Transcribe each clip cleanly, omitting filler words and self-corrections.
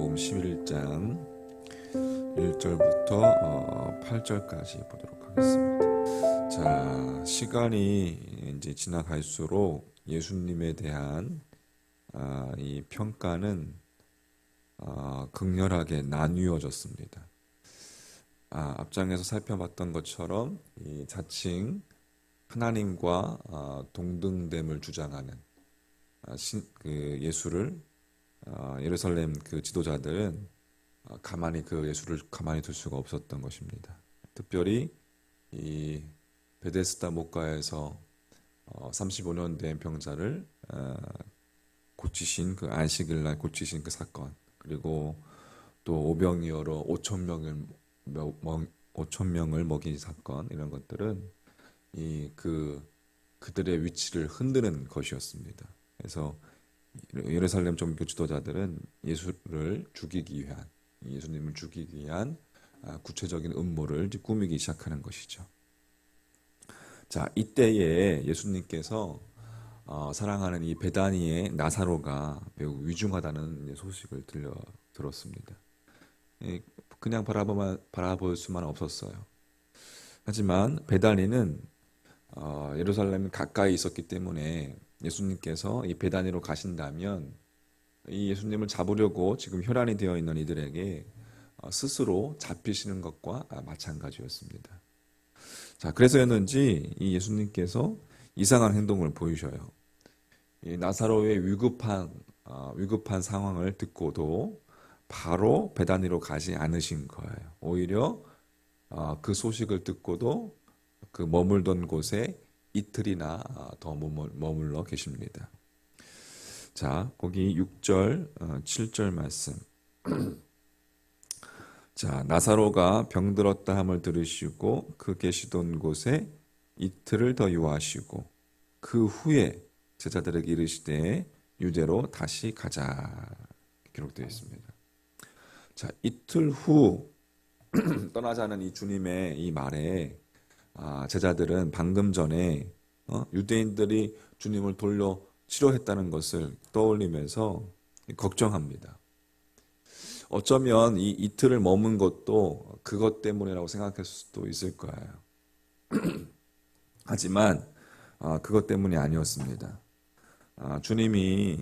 요한복음 11장 1절부터 8절까지 보도록 하겠습니다. 자, 시간이 이제 지나갈수록 예수님에 대한 이 평가는 극렬하게 나뉘어졌습니다. 앞장에서 살펴봤던 것처럼 이 자칭 하나님과 동등됨을 주장하는 예수를 예루살렘 그 지도자들은 가만히 그 예수를 가만히 둘 수가 없었던 것입니다. 특별히 이 베데스다 목가에서 35년 된 병자를 고치신 그 안식일 날 고치신 그 사건, 그리고 또 오병이어로 5천 명을 먹인 사건, 이런 것들은 그들의 위치를 흔드는 것이었습니다. 그래서 예루살렘 종교 지도자들은 예수님을 죽이기 위한 구체적인 음모를 꾸미기 시작하는 것이죠. 자, 이때에 예수님께서 사랑하는 이 베다니의 나사로가 매우 위중하다는 소식을 들었습니다. 그냥 바라볼 수만 없었어요. 하지만 베다니는 예루살렘 가까이 있었기 때문에 예수님께서 이 베다니로 가신다면 이 예수님을 잡으려고 지금 혈안이 되어 있는 이들에게 스스로 잡히시는 것과 마찬가지였습니다. 자, 그래서였는지 이 예수님께서 이상한 행동을 보이셔요. 이 나사로의 위급한 상황을 듣고도 바로 베다니로 가지 않으신 거예요. 오히려 그 소식을 듣고도 그 머물던 곳에 이틀이나 더 머물러 계십니다. 자, 거기 6절, 7절 말씀. 자, 나사로가 병들었다 함을 들으시고 그 계시던 곳에 이틀을 더 유하시고 그 후에 제자들에게 이르시되 유대로 다시 가자, 기록되어 있습니다. 자, 이틀 후 떠나자는 이 주님의 이 말에 제자들은 방금 전에 유대인들이 주님을 돌려 치료했다는 것을 떠올리면서 걱정합니다. 어쩌면 이 이틀을 머문 것도 그것 때문이라고 생각할 수도 있을 거예요. 하지만 그것 때문이 아니었습니다. 주님이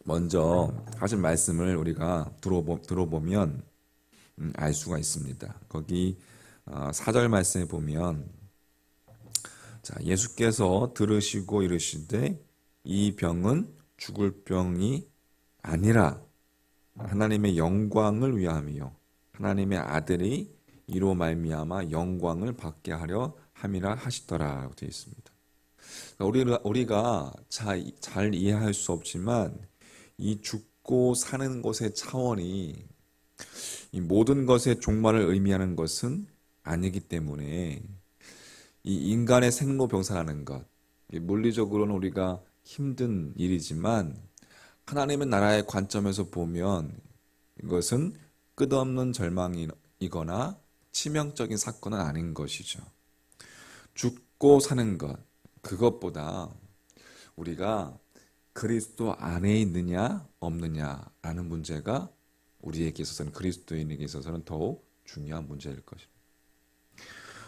먼저 하신 말씀을 우리가 들어보면 알 수가 있습니다. 거기 4절 말씀에 보면, 자, 예수께서 들으시고 이르시되 이 병은 죽을 병이 아니라 하나님의 영광을 위함이요 하나님의 아들이 이로 말미암아 영광을 받게 하려 함이라 하시더라 되어 있습니다. 우리가 잘 이해할 수 없지만 이 죽고 사는 것의 차원이 이 모든 것의 종말을 의미하는 것은 아니기 때문에 이 인간의 생로병사라는 것, 물리적으로는 우리가 힘든 일이지만 하나님의 나라의 관점에서 보면 이것은 끝없는 절망이거나 치명적인 사건은 아닌 것이죠. 죽고 사는 것, 그것보다 우리가 그리스도 안에 있느냐 없느냐라는 문제가 우리에게 있어서는, 그리스도인에게 있어서는 더욱 중요한 문제일 것입니다.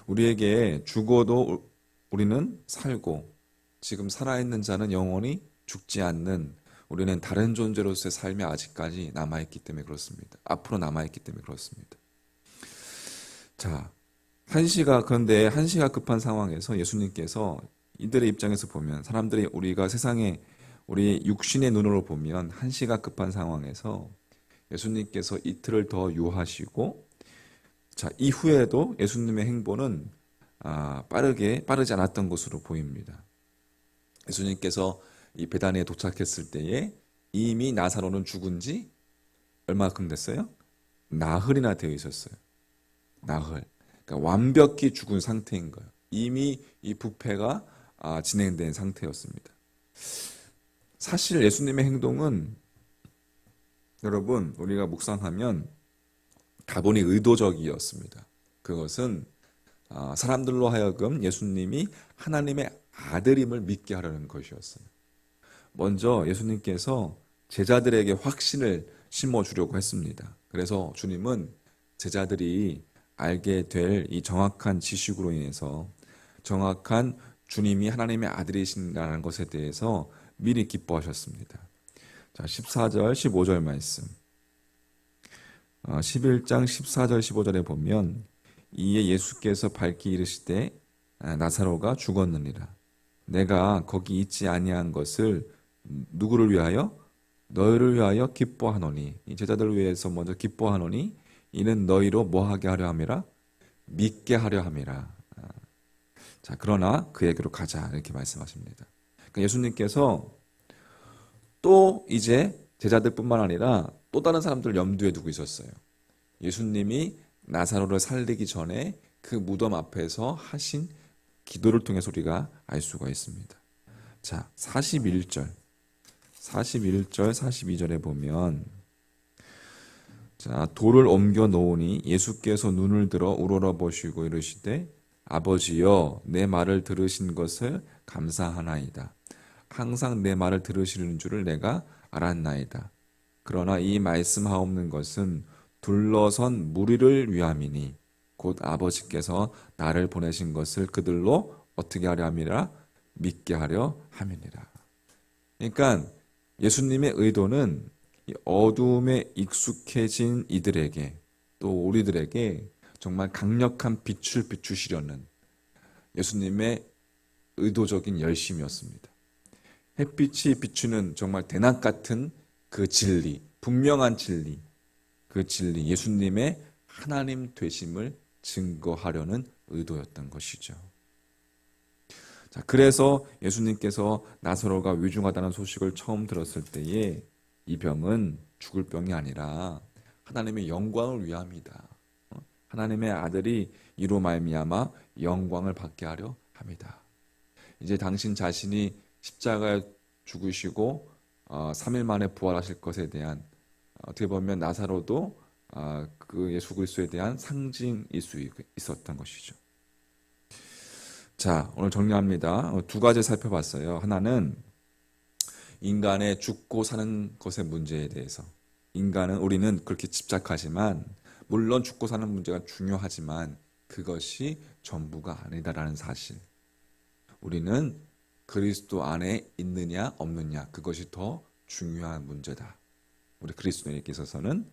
우리에게 죽어도 우리는 살고, 지금 살아있는 자는 영원히 죽지 않는, 우리는 다른 존재로서의 삶이 아직까지 남아있기 때문에 그렇습니다. 앞으로 남아있기 때문에 그렇습니다. 자, 그런데 한시가 급한 상황에서 예수님께서 이들의 입장에서 보면, 사람들이 우리가 세상에 우리 육신의 눈으로 보면 한시가 급한 상황에서 예수님께서 이틀을 더 유하시고, 자, 이후에도 예수님의 행보는 빠르지 않았던 것으로 보입니다. 예수님께서 이 베다니에 도착했을 때에 이미 나사로는 죽은 지 얼마큼 됐어요? 나흘이나 되어 있었어요. 나흘. 그러니까 완벽히 죽은 상태인 거예요. 이미 이 부패가 진행된 상태였습니다. 사실 예수님의 행동은, 여러분, 우리가 묵상하면 다분히 의도적이었습니다. 그것은 사람들로 하여금 예수님이 하나님의 아들임을 믿게 하려는 것이었어요. 먼저 예수님께서 제자들에게 확신을 심어주려고 했습니다. 그래서 주님은 제자들이 알게 될 이 정확한 지식으로 인해서 정확한 주님이 하나님의 아들이신다는 것에 대해서 미리 기뻐하셨습니다. 자, 14절, 15절 말씀. 11장 14절, 15절에 보면 이에 예수께서 밝히 이르시되 나사로가 죽었느니라. 내가 거기 있지 아니한 것을 누구를 위하여? 너희를 위하여 기뻐하노니. 이 제자들을 위해서 먼저 기뻐하노니 이는 너희로 뭐하게 하려 함이라? 믿게 하려 함이라. 자, 그러나 그에게로 가자 이렇게 말씀하십니다. 그러니까 예수님께서 또 이제 제자들뿐만 아니라 또 다른 사람들을 염두에 두고 있었어요. 예수님이 나사로를 살리기 전에 그 무덤 앞에서 하신 기도를 통해서 우리가 알 수가 있습니다. 자, 41절, 42절에 보면 자, 돌을 옮겨 놓으니 예수께서 눈을 들어 우러러 보시고 이르시되 아버지여 내 말을 들으신 것을 감사하나이다. 항상 내 말을 들으시는 줄을 내가 알았나이다. 그러나 이 말씀하옵는 것은 둘러선 무리를 위함이니 곧 아버지께서 나를 보내신 것을 그들로 어떻게 하려 함이라? 믿게 하려 함이니라. 그러니까 예수님의 의도는 이 어두움에 익숙해진 이들에게 또 우리들에게 정말 강력한 빛을 비추시려는 예수님의 의도적인 열심이었습니다. 햇빛이 비추는 정말 대낮 같은 그 진리, 분명한 진리, 그 진리, 예수님의 하나님 되심을 증거하려는 의도였던 것이죠. 자, 그래서 예수님께서 나사로가 위중하다는 소식을 처음 들었을 때에 이 병은 죽을 병이 아니라 하나님의 영광을 위함이다. 하나님의 아들이 이로 말미암아 영광을 받게 하려 함이다. 이제 당신 자신이 십자가에 죽으시고 3일 만에 부활하실 것에 대한 어떻게 보면 나사로도 그 예수 그리스도에 대한 상징일 수 있었던 것이죠. 자, 오늘 정리합니다. 두 가지 살펴봤어요. 하나는 인간의 죽고 사는 것의 문제에 대해서. 우리는 그렇게 집착하지만 물론 죽고 사는 문제가 중요하지만 그것이 전부가 아니다라는 사실. 우리는 그리스도 안에 있느냐 없느냐 그것이 더 중요한 문제다. 우리 그리스도인에게 있어서는.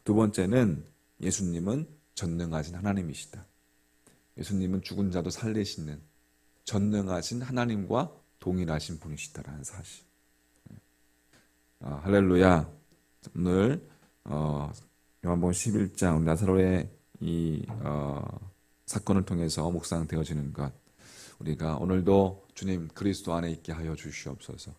두 번째는 예수님은 전능하신 하나님이시다. 예수님은 죽은 자도 살리시는 전능하신 하나님과 동일하신 분이시다라는 사실. 할렐루야. 오늘 요한복음 11장 나사로의 이 사건을 통해서 묵상되어지는 것, 우리가 오늘도 주님 그리스도 안에 있게 하여 주시옵소서.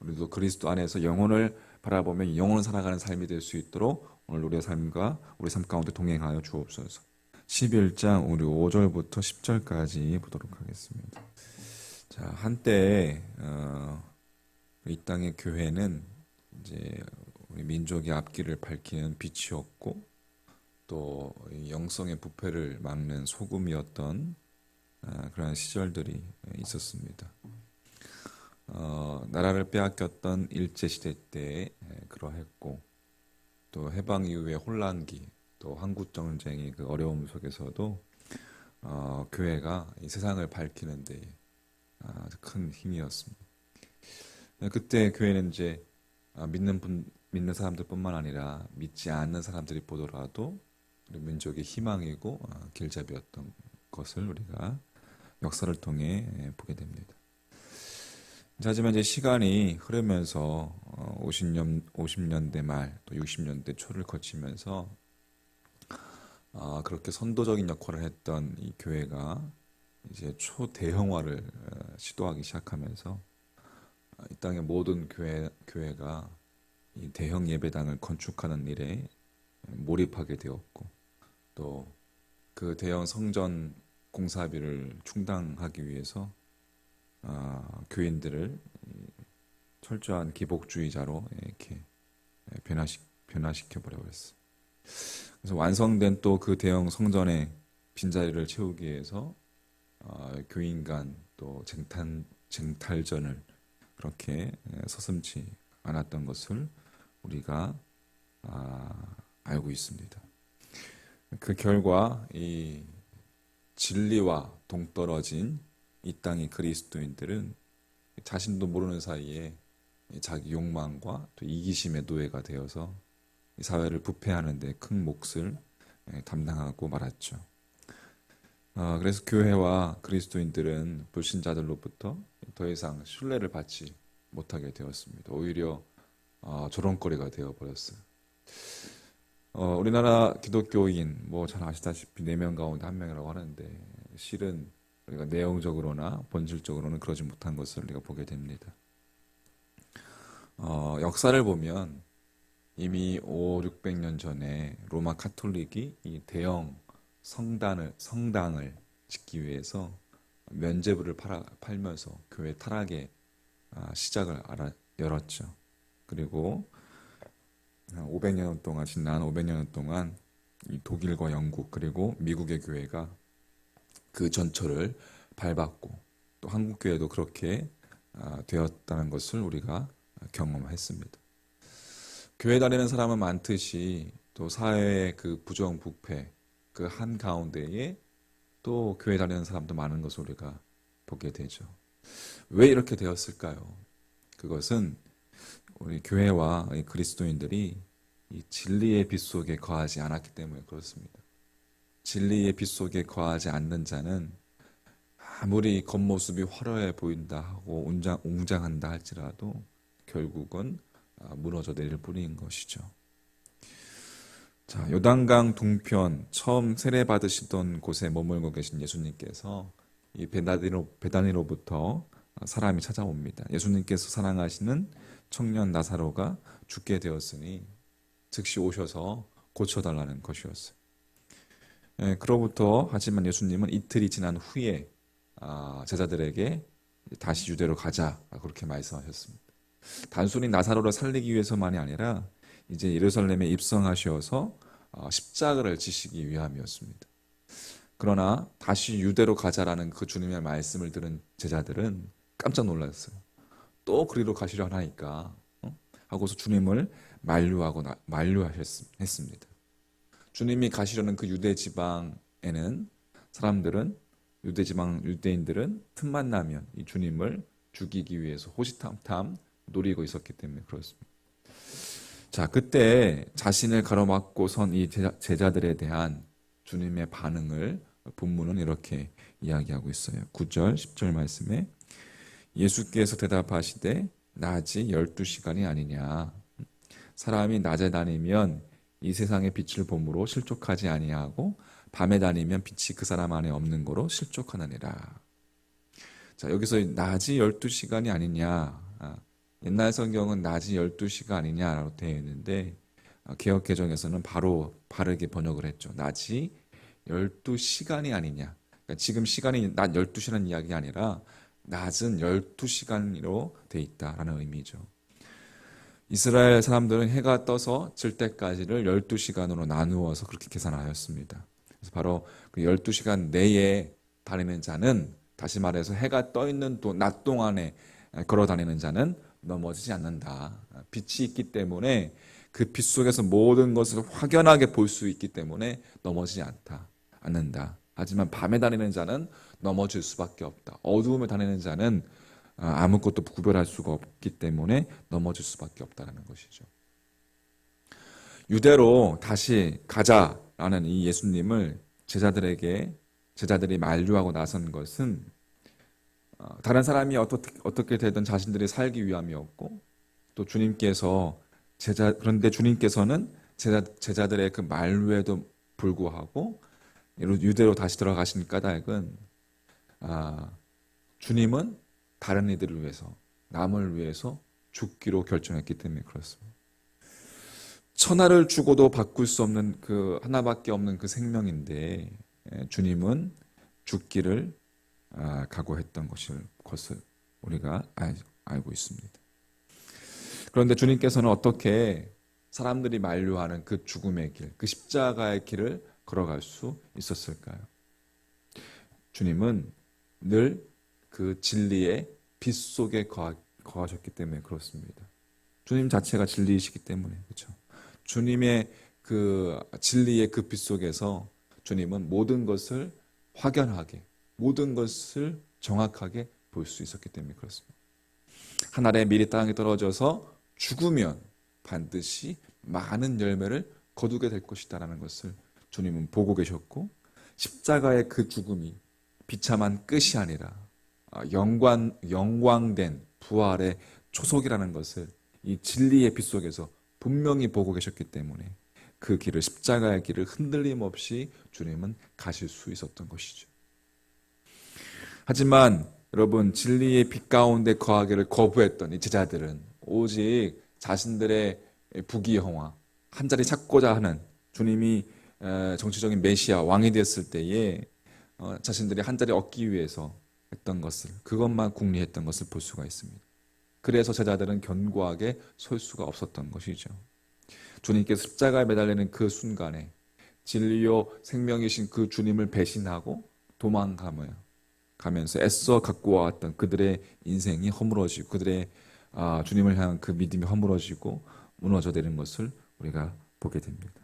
우리도 그리스도 안에서 영혼을 바라보며 영혼을 살아가는 삶이 될 수 있도록 오늘 우리의 삶과 우리 삶 가운데 동행하여 주옵소서. 11장 우리 5절부터 10절까지 보도록 하겠습니다. 자, 한때 이 땅의 교회는 이제 우리 민족의 앞길을 밝히는 빛이었고 또 영성의 부패를 막는 소금이었던 그런 시절들이 있었습니다. 나라를 빼앗겼던 일제시대 때 그러했고 또 해방 이후의 혼란기 또 한국전쟁의 그 어려움 속에서도 교회가 이 세상을 밝히는 데 아주 큰 힘이었습니다. 그때 교회는 이제 믿는 사람들뿐만 아니라 믿지 않는 사람들이 보더라도 우리 민족의 희망이고 길잡이였던 것을 우리가 역사를 통해 보게 됩니다. 하지만 이제 시간이 흐르면서 50년대 말 또 60년대 초를 거치면서 그렇게 선도적인 역할을 했던 이 교회가 이제 초대형화를 시도하기 시작하면서 이 땅의 모든 교회가 이 대형 예배당을 건축하는 일에 몰입하게 되었고 또 그 대형 성전 공사비를 충당하기 위해서 교인들을 철저한 기복주의자로 이렇게 변화시켜 버렸어요. 그래서 완성된 또 그 대형 성전의 빈자리를 채우기 위해서 교인 간 또 쟁탈전을 그렇게 서슴지 않았던 것을 우리가 알고 있습니다. 그 결과 이 진리와 동떨어진 이 땅의 그리스도인들은 자신도 모르는 사이에 자기 욕망과 또 이기심의 노예가 되어서 이 사회를 부패하는 데 큰 몫을 담당하고 말았죠. 그래서 교회와 그리스도인들은 불신자들로부터 더 이상 신뢰를 받지 못하게 되었습니다. 오히려 조롱거리가 되어버렸어요. 우리나라 기독교인 뭐 잘 아시다시피 4명 가운데 1명이라고 하는데 실은 우리가 내용적으로나 본질적으로는 그러지 못한 것을 우리가 보게 됩니다. 역사를 보면 이미 5, 600년 전에 로마 카톨릭이 이 대형 성당을 짓기 위해서 면죄부를 팔면서 교회 타락의 시작을 열었죠. 그리고 500년 동안 지난 500년 동안 이 독일과 영국 그리고 미국의 교회가 그 전철을 밟았고 또 한국 교회도 그렇게 되었다는 것을 우리가 경험했습니다. 교회 다니는 사람은 많듯이 또 사회의 그 부정부패 그 한가운데에 또 교회 다니는 사람도 많은 것을 우리가 보게 되죠. 왜 이렇게 되었을까요? 그것은 우리 교회와 그리스도인들이 이 진리의 빛 속에 거하지 않았기 때문에 그렇습니다. 진리의 빛 속에 거하지 않는 자는 아무리 겉모습이 화려해 보인다 하고 웅장한다 할지라도 결국은 무너져 내릴 뿐인 것이죠. 자, 요단강 동편 처음 세례 받으시던 곳에 머물고 계신 예수님께서 이 베다니로부터 사람이 찾아옵니다. 예수님께서 사랑하시는 청년 나사로가 죽게 되었으니 즉시 오셔서 고쳐달라는 것이었어요. 그로부터 하지만 예수님은 이틀이 지난 후에 제자들에게 다시 유대로 가자 그렇게 말씀하셨습니다. 단순히 나사로를 살리기 위해서만이 아니라 이제 예루살렘에 입성하셔서 십자가를 지시기 위함이었습니다. 그러나 다시 유대로 가자라는 그 주님의 말씀을 들은 제자들은 깜짝 놀랐어요. 또 그리로 가시려 하니까 하고서 주님을 만류했습니다. 주님이 가시려는 그 유대 지방에는 사람들은 유대인들은 틈만 나면 이 주님을 죽이기 위해서 호시탐탐 노리고 있었기 때문에 그렇습니다. 자, 그때 자신을 가로막고 선 이 제자들에 대한 주님의 반응을 본문은 이렇게 이야기하고 있어요. 9절, 10절 말씀에 예수께서 대답하시되 낮이 12시간이 아니냐. 사람이 낮에 다니면 이 세상의 빛을 보므로 실족하지 아니하고 밤에 다니면 빛이 그 사람 안에 없는 거로 실족하느니라. 자, 여기서 낮이 12시간이 아니냐. 옛날 성경은 낮이 12시가 아니냐라고 되어 있는데 개역 개정에서는 바로 바르게 번역을 했죠. 낮이 12시간이 아니냐. 그러니까 지금 시간이 낮 12시라는 이야기가 아니라 낮은 12시간으로 되어 있다라는 의미죠. 이스라엘 사람들은 해가 떠서 질 때까지를 12시간으로 나누어서 그렇게 계산하였습니다. 그래서 바로 그 12시간 내에 다니는 자는, 다시 말해서 해가 떠 있는 낮 동안에 걸어 다니는 자는 넘어지지 않는다. 빛이 있기 때문에 그 빛 속에서 모든 것을 확연하게 볼 수 있기 때문에 넘어지지 않는다. 하지만 밤에 다니는 자는 넘어질 수밖에 없다. 어두움에 다니는 자는 아무것도 구별할 수가 없기 때문에 넘어질 수밖에 없다는 것이죠. 유대로 다시 가자라는 이 예수님을 제자들이 만류하고 나선 것은 다른 사람이 어떻게 되든 자신들이 살기 위함이었고, 또 그런데 주님께서는 제자들의 그 만류에도 불구하고 유대로 다시 들어가신 까닭은 주님은 다른 이들을 위해서, 남을 위해서 죽기로 결정했기 때문에 그렇습니다. 천하를 주고도 바꿀 수 없는 그 하나밖에 없는 그 생명인데 주님은 죽기를 각오했던 것을 우리가 알고 있습니다. 그런데 주님께서는 어떻게 사람들이 만류하는 그 죽음의 길, 그 십자가의 길을 걸어갈 수 있었을까요? 주님은 늘 그 진리의 빛 속에 거하셨기 때문에 그렇습니다. 주님 자체가 진리이시기 때문에 그렇죠. 주님의 그 진리의 그 빛 속에서 주님은 모든 것을 확연하게, 모든 것을 정확하게 볼 수 있었기 때문에 그렇습니다. 한 알의 밀이 땅에 떨어져서 죽으면 반드시 많은 열매를 거두게 될 것이다라는 것을 주님은 보고 계셨고, 십자가의 그 죽음이 비참한 끝이 아니라 영광된 부활의 초석이라는 것을 이 진리의 빛 속에서 분명히 보고 계셨기 때문에 그 길을, 십자가의 길을 흔들림 없이 주님은 가실 수 있었던 것이죠. 하지만 여러분, 진리의 빛 가운데 거하기를 거부했던 이 제자들은 오직 자신들의 부귀영화, 한 자리 찾고자 하는, 주님이 정치적인 메시아 왕이 됐을 때에 자신들이 한 자리 얻기 위해서 했던 것을, 그것만 궁리했던 것을 볼 수가 있습니다. 그래서 제자들은 견고하게 설 수가 없었던 것이죠. 주님께서 십자가에 매달리는 그 순간에 진리요 생명이신 그 주님을 배신하고 도망가면서 애써 갖고 왔던 그들의 인생이 허물어지고, 그들의 주님을 향한 그 믿음이 허물어지고 무너져 내리는 것을 우리가 보게 됩니다.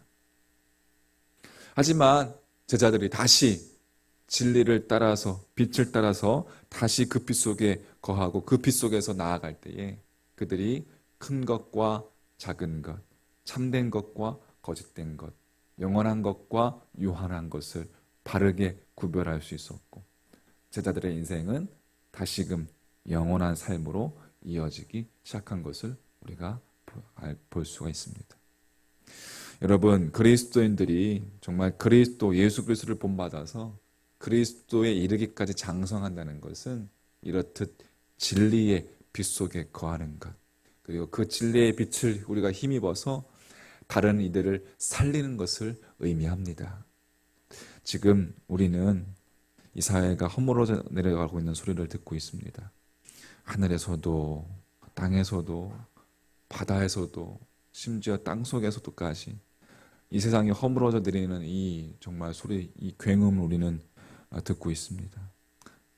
하지만 제자들이 다시 진리를 따라서, 빛을 따라서 다시 그 빛 속에 거하고 그 빛 속에서 나아갈 때에 그들이 큰 것과 작은 것, 참된 것과 거짓된 것, 영원한 것과 유한한 것을 바르게 구별할 수 있었고, 제자들의 인생은 다시금 영원한 삶으로 이어지기 시작한 것을 우리가 볼 수가 있습니다. 여러분, 그리스도인들이 정말 예수 그리스도를 본받아서 그리스도에 이르기까지 장성한다는 것은 이렇듯 진리의 빛 속에 거하는 것, 그리고 그 진리의 빛을 우리가 힘입어서 다른 이들을 살리는 것을 의미합니다. 지금 우리는 이 사회가 허물어져 내려가고 있는 소리를 듣고 있습니다. 하늘에서도 땅에서도 바다에서도 심지어 땅속에서도까지 이 세상이 허물어져 내리는 이 정말 소리, 이 굉음을 우리는 듣고 있습니다.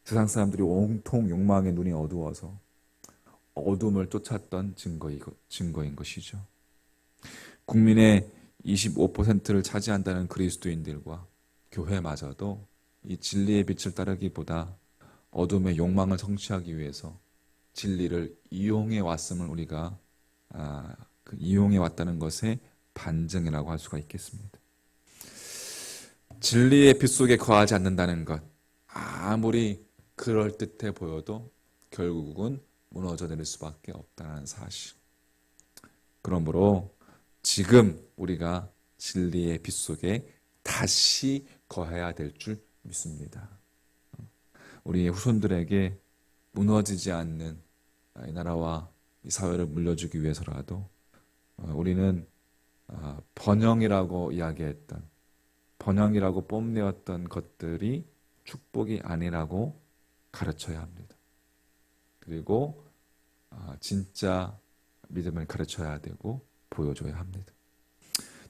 세상 사람들이 온통 욕망의 눈이 어두워서 어둠을 쫓았던 증거인 것이죠. 국민의 25%를 차지한다는 그리스도인들과 교회마저도 이 진리의 빛을 따르기보다 어둠의 욕망을 성취하기 위해서 진리를 이용해 왔음을 우리가 이용해 왔다는 것의 반증이라고 할 수가 있겠습니다. 진리의 빛 속에 거하지 않는다는 것, 아무리 그럴듯해 보여도 결국은 무너져 내릴 수밖에 없다는 사실. 그러므로 지금 우리가 진리의 빛 속에 다시 거해야 될 줄 믿습니다. 우리의 후손들에게 무너지지 않는 이 나라와 이 사회를 물려주기 위해서라도 우리는 번영이라고 이야기했던, 번영이라고 뽐내었던 것들이 축복이 아니라고 가르쳐야 합니다. 그리고 진짜 믿음을 가르쳐야 되고 보여줘야 합니다.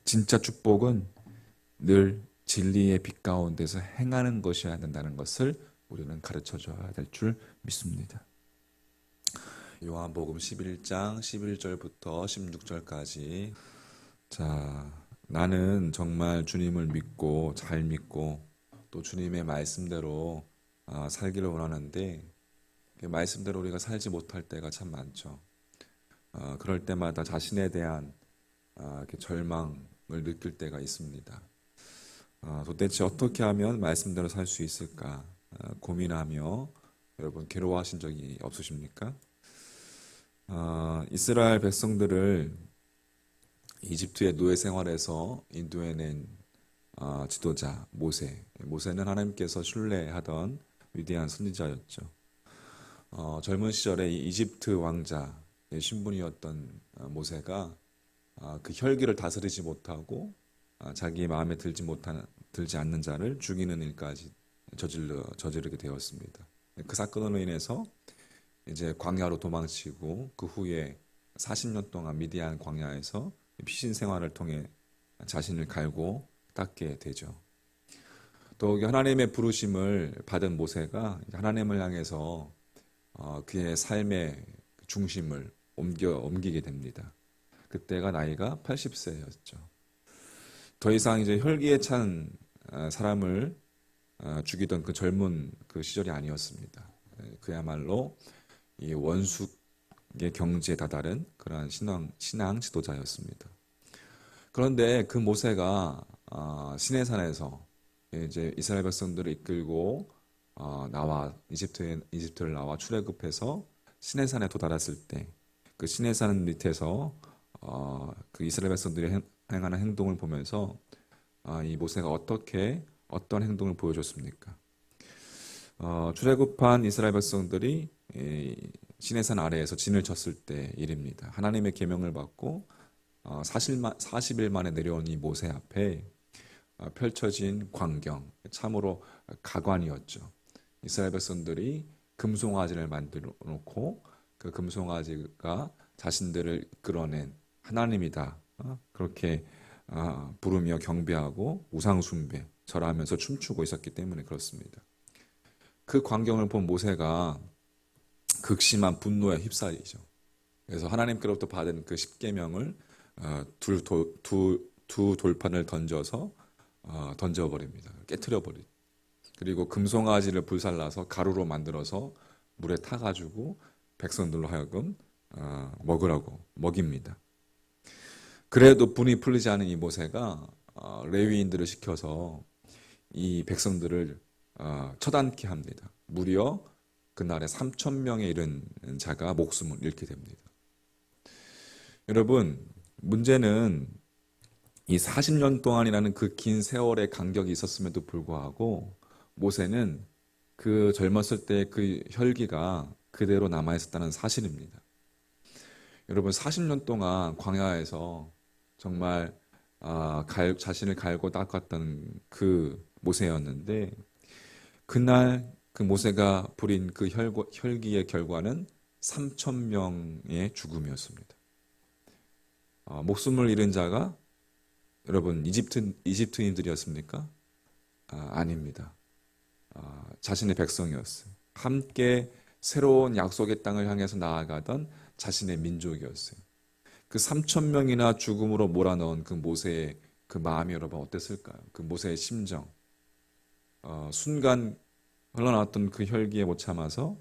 진짜 축복은 늘 진리의 빛 가운데서 행하는 것이어야 된다는 것을 우리는 가르쳐줘야 될 줄 믿습니다. 요한복음 11장 11절부터 16절까지. 자, 나는 정말 주님을 믿고 잘 믿고 또 주님의 말씀대로 살기를 원하는데 그 말씀대로 우리가 살지 못할 때가 참 많죠. 그럴 때마다 자신에 대한 이렇게 절망을 느낄 때가 있습니다. 도대체 어떻게 하면 말씀대로 살 수 있을까 고민하며 여러분 괴로워하신 적이 없으십니까? 이스라엘 백성들을 이집트의 노예 생활에서 인도해낸 지도자 모세는 하나님께서 신뢰하던 위대한 선지자였죠. 젊은 시절에 이 이집트 왕자의 신분이었던 모세가 그 혈기를 다스리지 못하고 자기 마음에 들지 않는 자를 죽이는 일까지 저지르게 되었습니다. 그 사건으로 인해서 이제 광야로 도망치고 그 후에 40년 동안 미디안 광야에서 피신 생활을 통해 자신을 갈고 닦게 되죠. 또 하나님의 부르심을 받은 모세가 하나님을 향해서 그의 삶의 중심을 옮기게 됩니다. 그때가 나이가 80세였죠. 더 이상 이제 혈기에 찬 사람을 죽이던 그 젊은 그 시절이 아니었습니다. 그야말로 이 원수의 경지에 다다른 그러한 신앙 지도자였습니다. 그런데 그 모세가 시내산에서 이제 이스라엘 백성들을 이끌고 나와 이집트를 나와 출애굽해서 시내산에 도달했을 때 그 시내산 밑에서 그 이스라엘 백성들이 행하는 행동을 보면서 이 모세가 어떤 행동을 보여줬습니까? 출애굽한 이스라엘 백성들이 시내산 아래에서 진을 쳤을 때 일입니다. 하나님의 계명을 받고 40일 만에 내려온 이 모세 앞에 펼쳐진 광경, 참으로 가관이었죠. 이스라엘 백성들이 금송아지를 만들어 놓고 그 금송아지가 자신들을 이끌어낸 하나님이다, 그렇게 부르며 경배하고 우상 숭배, 절하면서 춤추고 있었기 때문에 그렇습니다. 그 광경을 본 모세가 극심한 분노에 휩싸이죠. 그래서 하나님께로부터 받은 그 십계명을 두 돌판을 던져버립니다. 깨트려버리죠. 그리고 금송아지를 불살라서 가루로 만들어서 물에 타가지고 백성들로 하여금 먹으라고 먹입니다. 그래도 분이 풀리지 않은 이 모세가 레위인들을 시켜서 이 백성들을 처단케 합니다. 무려 그날에 3,000명에 이른 자가 목숨을 잃게 됩니다. 여러분, 문제는 이 40년 동안이라는 그 긴 세월의 간격이 있었음에도 불구하고 모세는 그 젊었을 때 그 혈기가 그대로 남아 있었다는 사실입니다. 여러분, 40년 동안 광야에서 정말 자신을 갈고 닦았던 그 모세였는데 그날 그 모세가 부린 그 혈기의 결과는 3,000명의 죽음이었습니다. 목숨을 잃은 자가 여러분 이집트인들이었습니까? 아닙니다. 자신의 백성이었어요. 함께 새로운 약속의 땅을 향해서 나아가던 자신의 민족이었어요. 그 3,000명이나 죽음으로 몰아넣은 그 모세의 그 마음이 여러분 어땠을까요? 그 모세의 심정. 순간 흘러나왔던 그 혈기에 못 참아서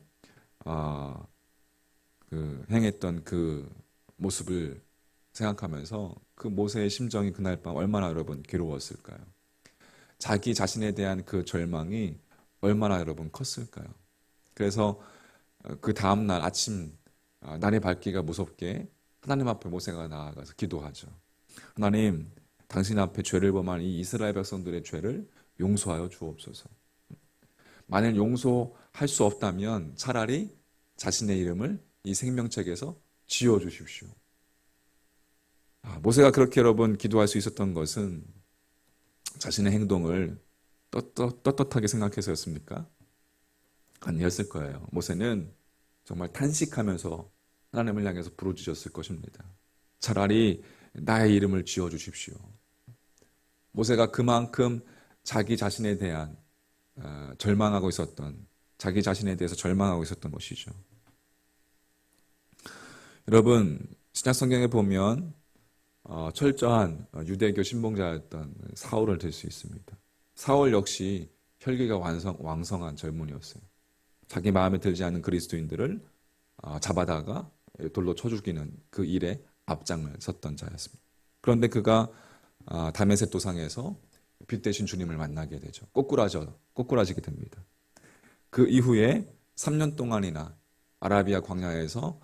그 행했던 그 모습을 생각하면서 그 모세의 심정이 그날 밤 얼마나 여러분 괴로웠을까요? 자기 자신에 대한 그 절망이 얼마나 여러분 컸을까요? 그래서 그 다음날 아침 날이 밝기가 무섭게 하나님 앞에 모세가 나아가서 기도하죠. 하나님, 당신 앞에 죄를 범한 이 이스라엘 백성들의 죄를 용서하여 주옵소서. 만일 용서할 수 없다면 차라리 자신의 이름을 이 생명책에서 지워주십시오. 모세가 그렇게 여러분 기도할 수 있었던 것은 자신의 행동을 떳떳하게 생각해서였습니까? 아니었을 거예요. 모세는 정말 탄식하면서 하나님을 향해서 부르짖었을 것입니다. 차라리 나의 이름을 지어주십시오. 모세가 그만큼 자기 자신에 대한 자기 자신에 대해서 절망하고 있었던 것이죠. 여러분, 신약성경에 보면 철저한 유대교 신봉자였던 사울을 들 수 있습니다. 사울 역시 혈기가 왕성한 젊은이였어요. 자기 마음에 들지 않는 그리스도인들을 잡아다가 돌로 쳐 죽이는 그 일에 앞장을 섰던 자였습니다. 그런데 그가 다메섹 도상에서 빛 대신 주님을 만나게 되죠. 꼬꾸라지게 됩니다. 그 이후에 3년 동안이나 아라비아 광야에서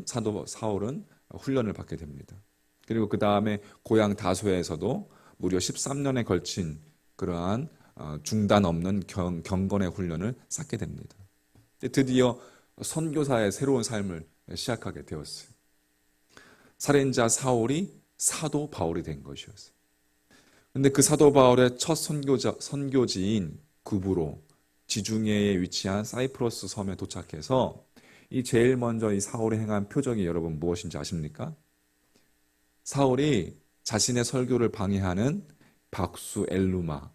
사도 사울은 훈련을 받게 됩니다. 그리고 그 다음에 고향 다소에서도 무려 13년에 걸친 그러한 중단 없는 경건의 훈련을 쌓게 됩니다. 드디어 선교사의 새로운 삶을 시작하게 되었어요. 살인자 사울이 사도 바울이 된 것이었어요. 근데 그 사도 바울의 첫 선교지인 구브로 지중해에 위치한 사이프러스 섬에 도착해서 제일 먼저 이 사울이 행한 표적이 여러분 무엇인지 아십니까? 사울이 자신의 설교를 방해하는 박수 엘루마,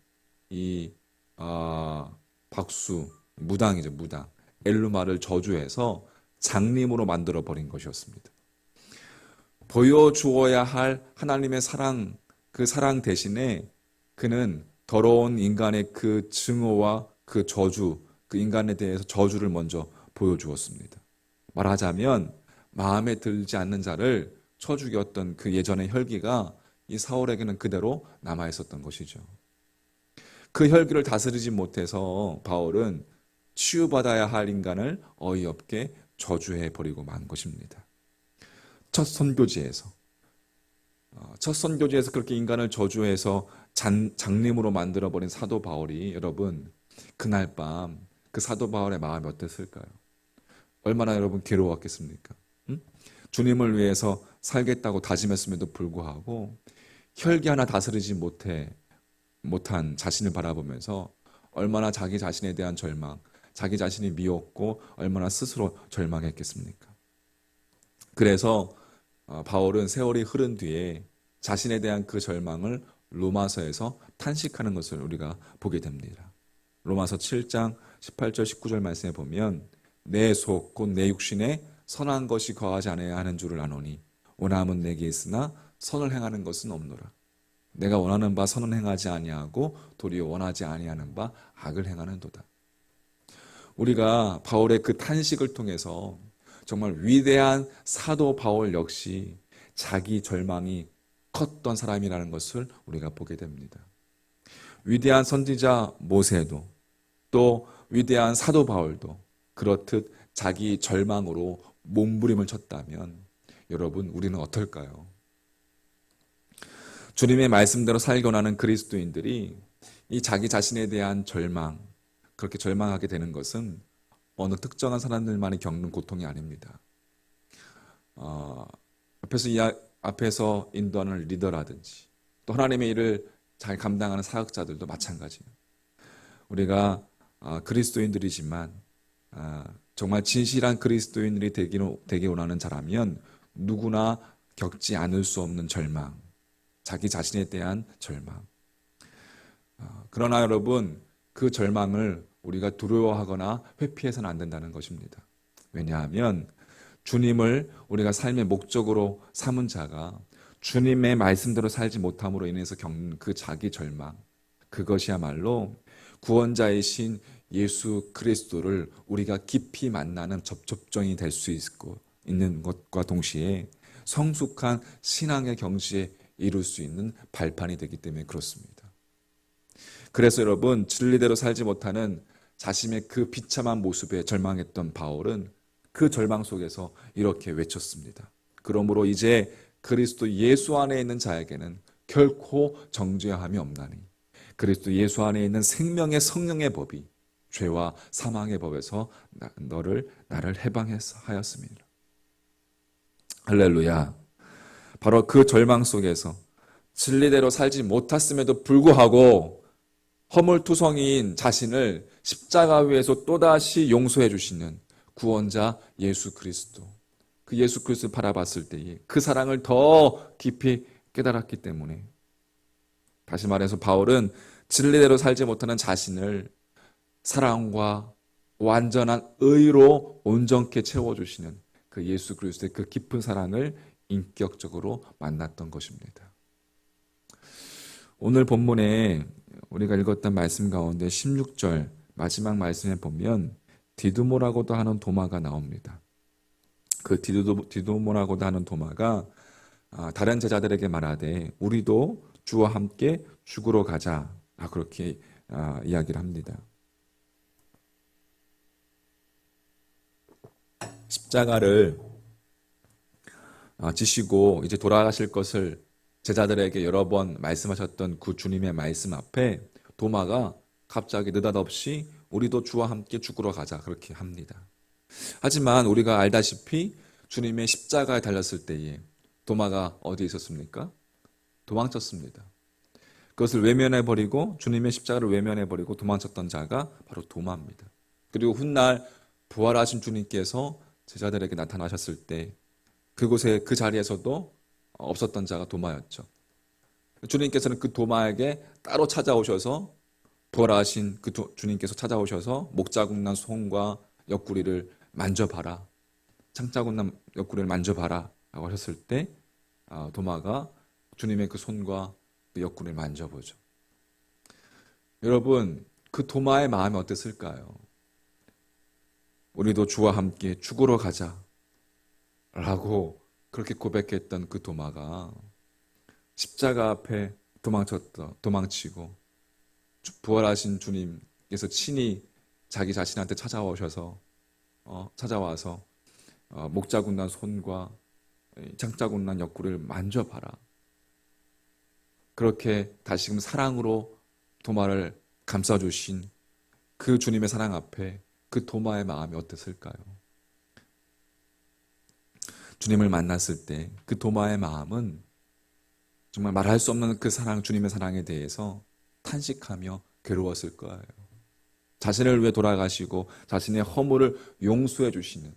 박수 무당이죠, 무당 엘루마를 저주해서 장님으로 만들어 버린 것이었습니다. 보여주어야 할 하나님의 사랑, 그 사랑 대신에 그는 더러운 인간의 그 증오와 그 저주, 그 인간에 대해서 저주를 먼저 보여주었습니다. 말하자면 마음에 들지 않는 자를 쳐 죽였던 그 예전의 혈기가 이 사울에게는 그대로 남아 있었던 것이죠. 그 혈기를 다스리지 못해서 바울은 치유받아야 할 인간을 어이없게 저주해 버리고 만 것입니다. 첫 선교지에서 그렇게 인간을 저주해서 장님으로 만들어버린 사도 바울이, 여러분, 그날 밤 그 사도 바울의 마음이 어땠을까요? 얼마나 여러분 괴로웠겠습니까? 응? 주님을 위해서 살겠다고 다짐했음에도 불구하고 혈기 하나 다스리지 못한 자신을 바라보면서 얼마나 자기 자신에 대한 절망, 자기 자신이 미웠고 얼마나 스스로 절망했겠습니까? 그래서 바울은 세월이 흐른 뒤에 자신에 대한 그 절망을 로마서에서 탄식하는 것을 우리가 보게 됩니다. 로마서 7장 18절 19절 말씀에 보면 내 속 곧 내 육신에 선한 것이 거하지 않아야 하는 줄을 아노니 원함은 내게 있으나 선을 행하는 것은 없노라. 내가 원하는 바 선은 행하지 아니하고 도리어 원하지 아니하는 바 악을 행하는도다. 우리가 바울의 그 탄식을 통해서 정말 위대한 사도 바울 역시 자기 절망이 컸던 사람이라는 것을 우리가 보게 됩니다. 위대한 선지자 모세도 또 위대한 사도 바울도 그렇듯 자기 절망으로 몸부림을 쳤다면 여러분, 우리는 어떨까요? 주님의 말씀대로 살고 나는 그리스도인들이 이 자기 자신에 대한 절망, 그렇게 절망하게 되는 것은 어느 특정한 사람들만이 겪는 고통이 아닙니다. 앞에서 인도하는 리더라든지 또 하나님의 일을 잘 감당하는 사역자들도 마찬가지예요. 우리가 그리스도인들이지만 정말 진실한 그리스도인들이 되기 원하는 자라면 누구나 겪지 않을 수 없는 절망, 자기 자신에 대한 절망. 그러나 여러분, 그 절망을 우리가 두려워하거나 회피해서는 안 된다는 것입니다. 왜냐하면 주님을 우리가 삶의 목적으로 삼은 자가 주님의 말씀대로 살지 못함으로 인해서 겪는 그 자기 절망, 그것이야말로 구원자이신 예수 그리스도를 우리가 깊이 만나는 접점이 될 수 있는 것과 동시에 성숙한 신앙의 경지에 이룰 수 있는 발판이 되기 때문에 그렇습니다. 그래서 여러분, 진리대로 살지 못하는 자신의 그 비참한 모습에 절망했던 바울은 그 절망 속에서 이렇게 외쳤습니다. 그러므로 이제 그리스도 예수 안에 있는 자에게는 결코 정죄함이 없나니 그리스도 예수 안에 있는 생명의 성령의 법이 죄와 사망의 법에서 나를 해방하였습니다. 할렐루야. 바로 그 절망 속에서 진리대로 살지 못했음에도 불구하고 허물투성이인 자신을 십자가 위에서 또다시 용서해 주시는 구원자 예수 그리스도, 그 예수 그리스도를 바라봤을 때에 그 사랑을 더 깊이 깨달았기 때문에, 다시 말해서 바울은 진리대로 살지 못하는 자신을 사랑과 완전한 의로 온전케 채워주시는 그 예수 그리스도의 그 깊은 사랑을 인격적으로 만났던 것입니다. 오늘 본문에 우리가 읽었던 말씀 가운데 16절 마지막 말씀에 보면 디두모라고도 하는 도마가 나옵니다. 그 디두모라고도 하는 도마가 다른 제자들에게 말하되 우리도 주와 함께 죽으러 가자, 그렇게 이야기를 합니다. 십자가를 지시고 이제 돌아가실 것을 제자들에게 여러 번 말씀하셨던 그 주님의 말씀 앞에 도마가 갑자기 느닷없이 우리도 주와 함께 죽으러 가자, 그렇게 합니다. 하지만 우리가 알다시피 주님의 십자가에 달렸을 때에 도마가 어디에 있었습니까? 도망쳤습니다. 그것을 외면해버리고, 주님의 십자가를 외면해버리고 도망쳤던 자가 바로 도마입니다. 그리고 훗날 부활하신 주님께서 제자들에게 나타나셨을 때 그곳에, 그 자리에서도 없었던 자가 도마였죠. 주님께서는 그 도마에게 따로 찾아오셔서, 부활하신 그 주님께서 찾아오셔서 목자국 난 손과 옆구리를 만져봐라, 창자국난 옆구리를 만져봐라 라고 하셨을 때 도마가 주님의 그 손과 그 옆구리를 만져보죠. 여러분, 그 도마의 마음이 어땠을까요? 우리도 주와 함께 죽으러 가자 라고 그렇게 고백했던 그 도마가 십자가 앞에 도망치고 부활하신 주님께서 친히 자기 자신한테 찾아와서 목자국난 손과 창자국난 옆구리를 만져봐라. 그렇게 다시금 사랑으로 도마를 감싸주신 그 주님의 사랑 앞에 그 도마의 마음이 어땠을까요? 주님을 만났을 때 그 도마의 마음은 정말 말할 수 없는 그 사랑, 주님의 사랑에 대해서 탄식하며 괴로웠을 거예요. 자신을 위해 돌아가시고 자신의 허물을 용서해 주시는,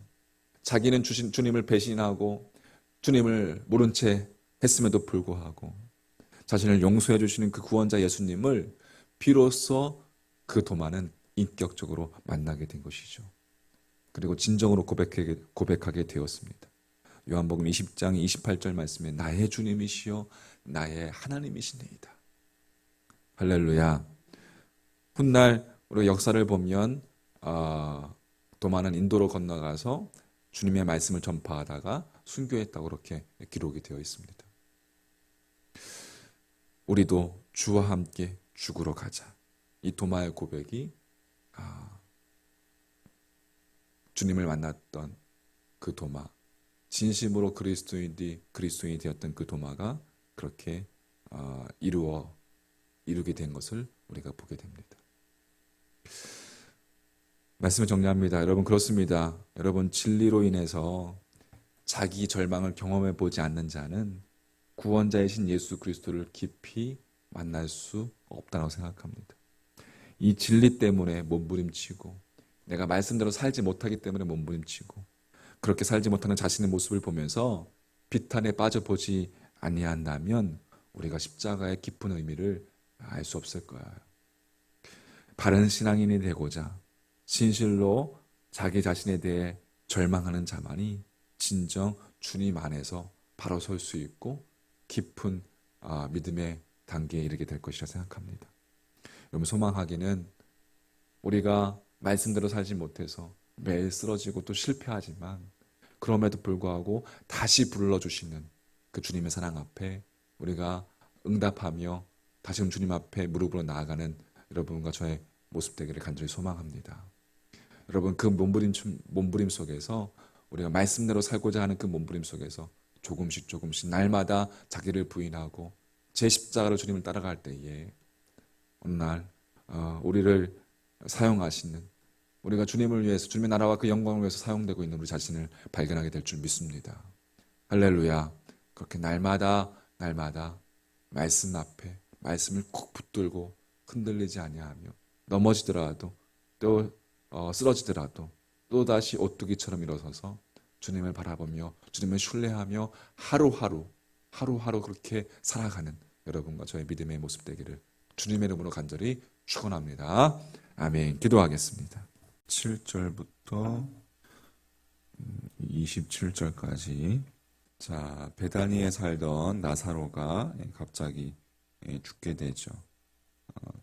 자기는 주님을 배신하고 주님을 모른 채 했음에도 불구하고 자신을 용서해 주시는 그 구원자 예수님을 비로소 그 도마는 인격적으로 만나게 된 것이죠. 그리고 진정으로 고백하게 되었습니다. 요한복음 20장 28절 말씀에 나의 주님이시여 나의 하나님이시니이다. 할렐루야. 훗날 우리 역사를 보면 도마는 인도로 건너가서 주님의 말씀을 전파하다가 순교했다고 그렇게 기록이 되어 있습니다. 우리도 주와 함께 죽으러 가자. 이 도마의 고백이 주님을 만났던 그 도마, 진심으로 그리스도인이 되었던 그 도마가 그렇게 이루게 된 것을 우리가 보게 됩니다. 말씀을 정리합니다. 여러분, 그렇습니다. 여러분, 진리로 인해서 자기 절망을 경험해 보지 않는 자는 구원자이신 예수 그리스도를 깊이 만날 수 없다고 생각합니다. 이 진리 때문에 몸부림치고 내가 말씀대로 살지 못하기 때문에 몸부림치고 그렇게 살지 못하는 자신의 모습을 보면서 비탄에 빠져보지 아니한다면 우리가 십자가의 깊은 의미를 알 수 없을 거예요. 바른 신앙인이 되고자 진실로 자기 자신에 대해 절망하는 자만이 진정 주님 안에서 바로 설 수 있고 깊은 믿음의 단계에 이르게 될 것이라 생각합니다. 여러분, 소망하기는 우리가 말씀대로 살지 못해서 매일 쓰러지고 또 실패하지만 그럼에도 불구하고 다시 불러주시는 그 주님의 사랑 앞에 우리가 응답하며 다시금 주님 앞에 무릎으로 나아가는 여러분과 저의 모습 되기를 간절히 소망합니다. 여러분, 그 몸부림 속에서 우리가 말씀대로 살고자 하는 그 몸부림 속에서 조금씩 날마다 자기를 부인하고 제 십자가로 주님을 따라갈 때에 어느 날 우리를 사용하시는, 우리가 주님을 위해서, 주님의 나라와 그 영광을 위해서 사용되고 있는 우리 자신을 발견하게 될 줄 믿습니다. 할렐루야. 그렇게 날마다 말씀 앞에 말씀을 콕 붙들고 흔들리지 아니하며 넘어지더라도 또 쓰러지더라도 또다시 오뚜기처럼 일어서서 주님을 바라보며 주님을 신뢰하며 하루하루 그렇게 살아가는 여러분과 저의 믿음의 모습 되기를 주님의 이름으로 간절히 축원합니다. 아멘. 기도하겠습니다. 7절부터 27절까지. 자, 베다니에 살던 나사로가 갑자기 죽게 되죠.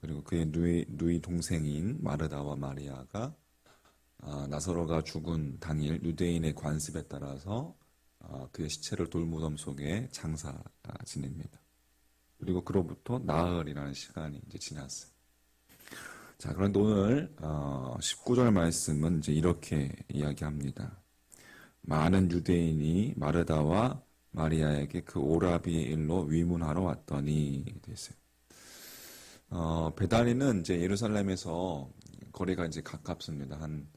그리고 그의 누이 동생인 마르다와 마리아가 나사로가 죽은 당일 유대인의 관습에 따라서 그의 시체를 돌무덤 속에 장사 지냅니다. 그리고 그로부터 나흘이라는 시간이 이제 지났어요. 자, 그런데 오늘 19절 말씀은 이제 이렇게 이야기합니다. 많은 유대인이 마르다와 마리아에게 그 오라비의 일로 위문하러 왔더니 됐어요. 베다니는 이제 예루살렘에서 거리가 이제 가깝습니다. 한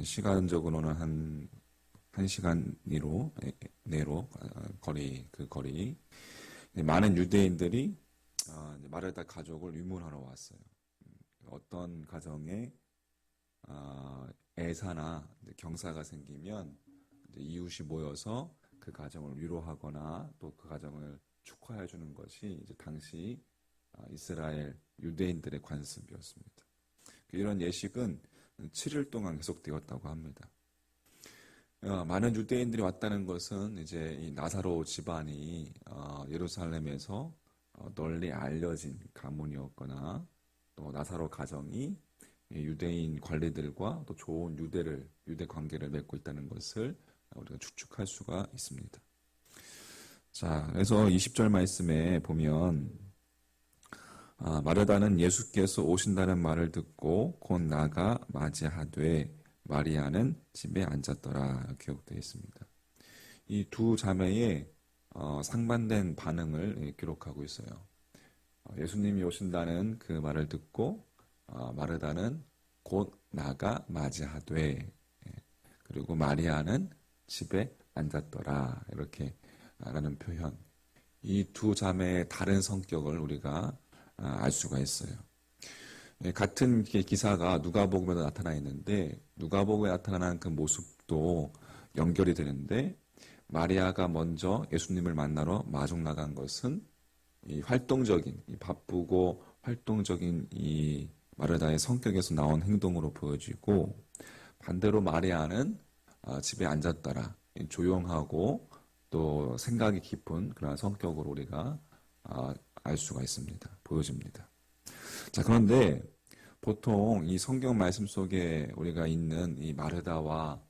시간적으로는 한 시간 내로 그 거리. 많은 유대인들이 마르다 가족을 위문하러 왔어요. 어떤 가정에 애사나 경사가 생기면 이웃이 모여서 그 가정을 위로하거나 또 그 가정을 축하해 주는 것이 이제 당시 이스라엘 유대인들의 관습이었습니다. 이런 예식은 7일 동안 계속되었다고 합니다. 많은 유대인들이 왔다는 것은 이제 이 나사로 집안이 예루살렘에서 널리 알려진 가문이었거나 또 나사로 가정이 유대인 관리들과 또 좋은 유대 관계를 맺고 있다는 것을 우리가 추측할 수가 있습니다. 자, 그래서 20절 말씀에 보면 마르다는 예수께서 오신다는 말을 듣고 곧 나가 맞이하되 마리아는 집에 앉았더라 기록되어 있습니다. 이 두 자매의 상반된 반응을 기록하고 있어요. 예수님이 오신다는 그 말을 듣고 마르다는 곧 나가 맞이하되 그리고 마리아는 집에 앉았더라 이렇게 라는 표현. 이 두 자매의 다른 성격을 우리가 알 수가 있어요. 같은 기사가 누가복음에도 나타나 있는데 누가복음에 나타나는 그 모습도 연결이 되는데 마리아가 먼저 예수님을 만나러 마중 나간 것은 이 활동적인, 이 바쁘고 활동적인 이 마르다의 성격에서 나온 행동으로 보여지고 반대로 마리아는 집에 앉았더라. 조용하고 또 생각이 깊은 그런 성격으로 우리가 알 수가 있습니다. 보여집니다. 자, 그런데 보통 이 성경 말씀 속에 우리가 있는 이 마르다와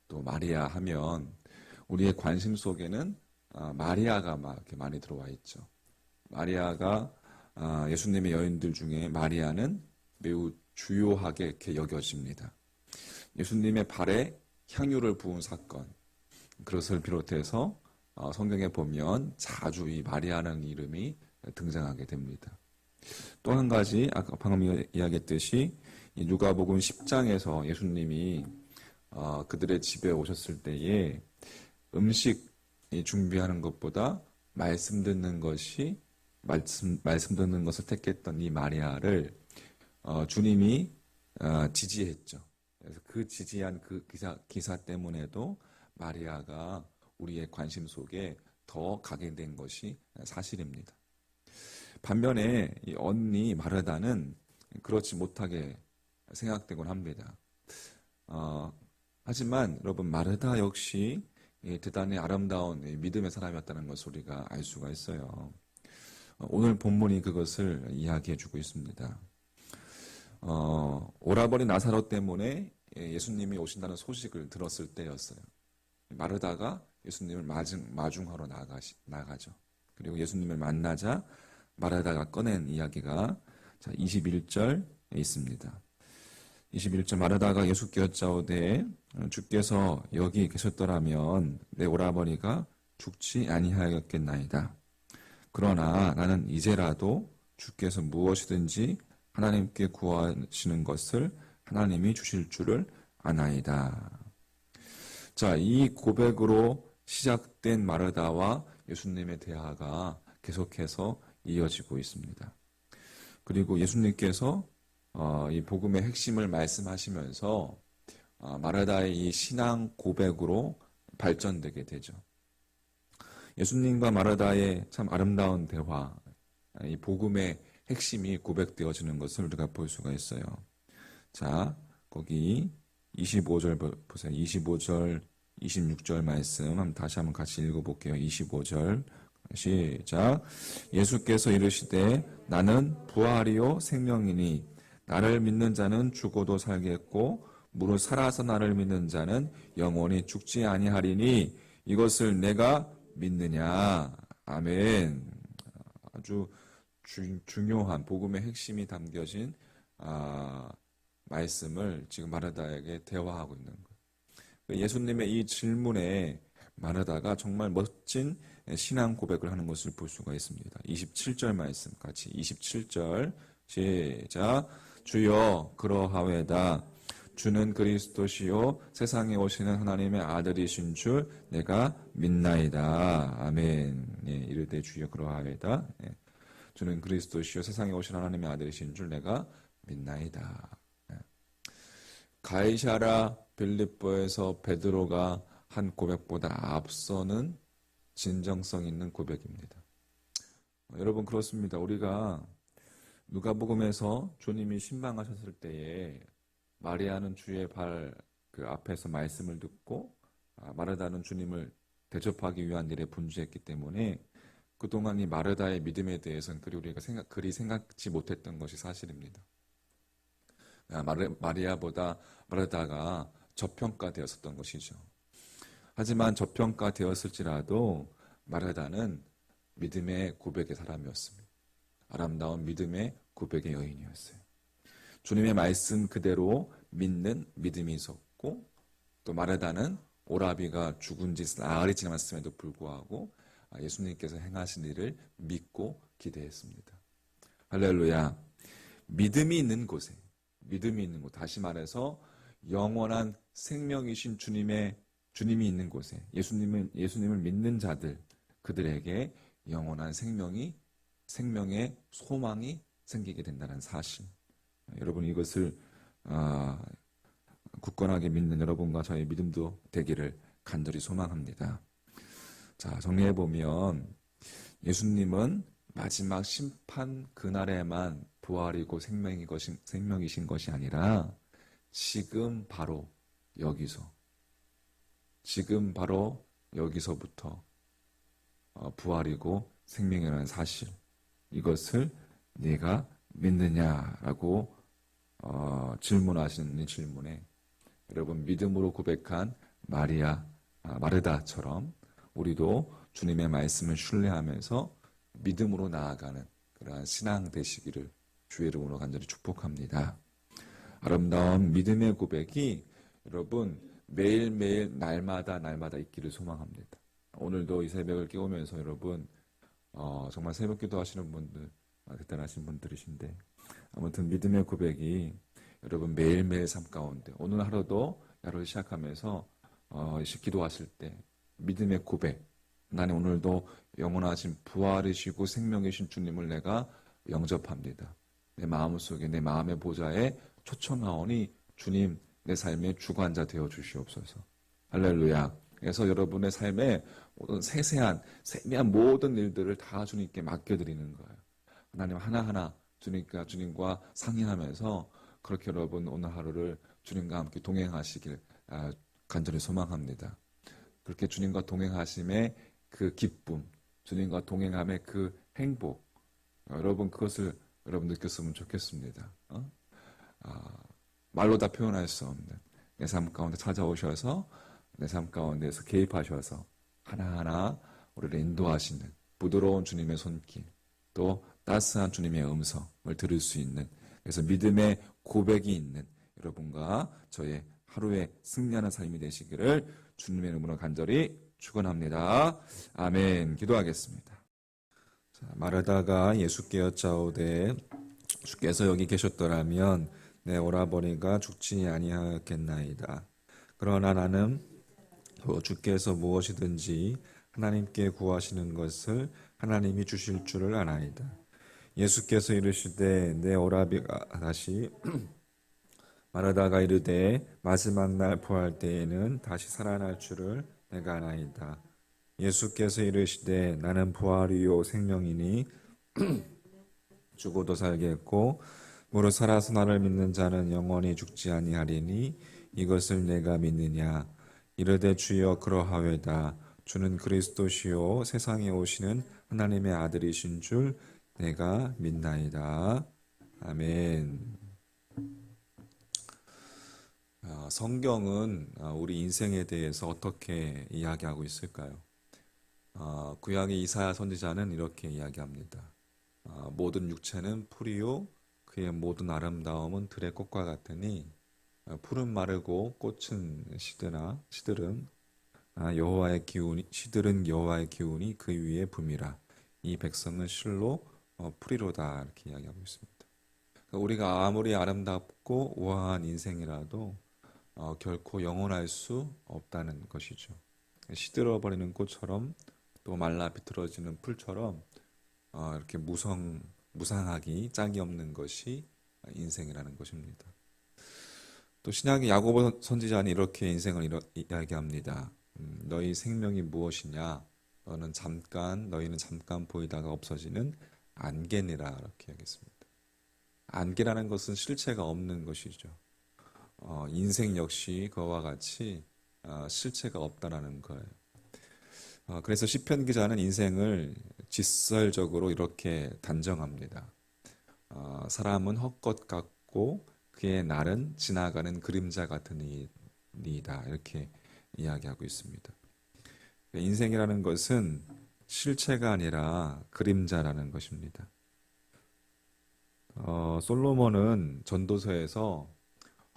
또 마리아 하면 우리의 관심 속에는 마리아가 막 이렇게 많이 들어와 있죠. 마리아가 예수님의 여인들 중에 마리아는 매우 주요하게 이렇게 여겨집니다. 예수님의 발에 향유를 부은 사건, 그것을 비롯해서 성경에 보면 자주 이 마리아라는 이름이 등장하게 됩니다. 또 한 가지 아까 방금 이야기했듯이 이 누가복음 10장에서 예수님이 그들의 집에 오셨을 때에 음식 준비하는 것보다 말씀 듣는 것을 택했던 이 마리아를 주님이 지지했죠. 그래서 그 지지한 그 기사 때문에도 마리아가 우리의 관심 속에 더 가게 된 것이 사실입니다. 반면에 이 언니 마르다는 그렇지 못하게 생각되곤 합니다. 하지만 여러분 마르다 역시 대단히 아름다운 믿음의 사람이었다는 것을 우리가 알 수가 있어요. 오늘 본문이 그것을 이야기해주고 있습니다. 오라버니 나사로 때문에 예수님이 오신다는 소식을 들었을 때였어요. 마르다가 예수님을 마중하러 나가죠. 그리고 예수님을 만나자 마르다가 꺼낸 이야기가 21절에 있습니다. 21절 마르다가 예수께 여짜오되 주께서 여기 계셨더라면 내 오라버니가 죽지 아니하였겠나이다. 그러나 나는 이제라도 주께서 무엇이든지 하나님께 구하시는 것을 하나님이 주실 줄을 아나이다. 자, 이 고백으로 시작된 마르다와 예수님의 대화가 계속해서 이어지고 있습니다. 그리고 예수님께서 이 복음의 핵심을 말씀하시면서 마르다의 이 신앙 고백으로 발전되게 되죠. 예수님과 마르다의 참 아름다운 대화, 이 복음의 핵심이 고백되어지는 것을 우리가 볼 수가 있어요. 자, 거기 25절 보세요. 25절, 26절 말씀 다시 한번 같이 읽어볼게요. 25절 시작. 예수께서 이르시되 나는 부활이요 생명이니 나를 믿는 자는 죽어도 살겠고 무릇 살아서 나를 믿는 자는 영원히 죽지 아니하리니 이것을 내가 믿느냐. 아멘. 아주 중요한 복음의 핵심이 담겨진 말씀을 지금 마르다에게 대화하고 있는 거예요. 예수님의 이 질문에 마르다가 정말 멋진 신앙 고백을 하는 것을 볼 수가 있습니다. 27절 말씀 같이 27절 시작. 주여 그러하외다. 주는 그리스도시요 세상에 오시는 하나님의 아들이신 줄 내가 믿나이다. 아멘. 예, 이르되 주여 그러하외다. 예. 주는 그리스도시요 세상에 오신 하나님의 아들이신 줄 내가 믿나이다. 예. 가이사라 빌립보에서 베드로가 한 고백보다 앞서는 진정성 있는 고백입니다. 여러분 그렇습니다. 우리가 누가복음에서 주님이 신방하셨을 때에 마리아는 주의 발 그 앞에서 말씀을 듣고 마르다는 주님을 대접하기 위한 일에 분주했기 때문에 그동안 이 마르다의 믿음에 대해서는 그리 생각지 못했던 것이 사실입니다. 마리아보다 마르다가 저평가되었었던 것이죠. 하지만 저평가되었을지라도 마르다는 믿음의 고백의 사람이었습니다. 아름다운 믿음의 고백의 여인이었어요. 주님의 말씀 그대로 믿는 믿음이 있었고, 또 마르다는 오라비가 죽은 지 나흘이 지났음에도 불구하고 예수님께서 행하신 일을 믿고 기대했습니다. 할렐루야. 믿음이 있는 곳, 다시 말해서 영원한 생명이신 주님이 있는 곳에 예수님을 믿는 자들, 그들에게 영원한 생명의 소망이 생기게 된다는 사실. 여러분, 이것을 굳건하게 믿는 여러분과 저의 믿음도 되기를 간절히 소망합니다. 자, 정리해 보면 예수님은 마지막 심판 그날에만 부활이고 생명이신 것이 아니라 지금 바로 여기서부터 부활이고 생명이라는 사실, 이것을 네가 믿느냐라고 질문하시는 질문에 여러분, 믿음으로 고백한 마르다처럼 우리도 주님의 말씀을 신뢰하면서 믿음으로 나아가는 그러한 신앙 되시기를 주의 이름으로 간절히 축복합니다. 아름다운 믿음의 고백이 여러분 매일매일 날마다 있기를 소망합니다. 오늘도 이 새벽을 깨우면서 여러분 정말 새벽 기도하시는 분들 대단하신 분들이신데, 아무튼 믿음의 고백이 여러분 매일매일 삶 가운데 오늘 하루도 하루를 시작하면서 기도하실 때 믿음의 고백, 나는 오늘도 영원하신 부활이시고 생명이신 주님을 내가 영접합니다. 내 마음속에 내 마음의 보좌에 초청하오니 주님 내 삶의 주관자 되어 주시옵소서. 할렐루야. 그래서 여러분의 삶에 모든 세미한 모든 일들을 다 주님께 맡겨드리는 거예요. 하나님 하나하나 주님과 상의하면서 그렇게 여러분 오늘 하루를 주님과 함께 동행하시길 간절히 소망합니다. 그렇게 주님과 동행하심의 그 기쁨, 주님과 동행함의 그 행복, 여러분 그것을 여러분 느꼈으면 좋겠습니다. 말로 다 표현할 수 없는 내 삶 가운데 찾아오셔서 내 삶 가운데서 개입하셔서 하나하나 우리를 인도하시는 부드러운 주님의 손길, 또 따스한 주님의 음성을 들을 수 있는, 그래서 믿음의 고백이 있는 여러분과 저의 하루의 승리하는 삶이 되시기를 주님의 이름으로 간절히 축원합니다. 아멘. 기도하겠습니다. 자, 마르다가 예수께 여짜오되 주께서 여기 계셨더라면 내 오라버니가 죽지 아니하였겠나이다. 그러나 나는 주께서 무엇이든지 하나님께 구하시는 것을 하나님이 주실 줄을 아나이다. 예수께서 이르시되 내 오라비가 다시 마르다가 이르되 마지막 날 부활 때에는 다시 살아날 줄을 내가 아나이다. 예수께서 이르시되 나는 부활이요 생명이니 죽어도 살겠고 무릇 살아서 나를 믿는 자는 영원히 죽지 아니하리니 이것을 내가 믿느냐. 이르되 주여 그러하외다. 주는 그리스도시요 세상에 오시는 하나님의 아들이신 줄 내가 믿나이다. 아멘. 성경은 우리 인생에 대해서 어떻게 이야기하고 있을까요? 구약의 이사야 선지자는 이렇게 이야기합니다. 모든 육체는 풀이요 그의 모든 아름다움은 들의 꽃과 같으니 풀은 마르고 꽃은 시들은 여호와의 기운이 그 위에 붐이라. 이 백성은 실로 풀이로다. 이렇게 이야기하고 있습니다. 그러니까 우리가 아무리 아름답고 우아한 인생이라도 결코 영원할 수 없다는 것이죠. 시들어버리는 꽃처럼 또 말라 비틀어지는 풀처럼 이렇게 무상하기 짝이 없는 것이 인생이라는 것입니다. 또 신약의 야고보 선지자는 이렇게 인생을 이야기합니다. 너희 생명이 무엇이냐? 너희는 잠깐 보이다가 없어지는 안개니라. 이렇게 하겠습니다. 안개라는 것은 실체가 없는 것이죠. 인생 역시 그와 같이 실체가 없다라는 거예요. 그래서 시편 기자는 인생을 직설적으로 이렇게 단정합니다. 사람은 헛것 같고 그의 날은 지나가는 그림자 같은 이다 이렇게 이야기하고 있습니다. 인생이라는 것은 실체가 아니라 그림자라는 것입니다. 솔로몬은 전도서에서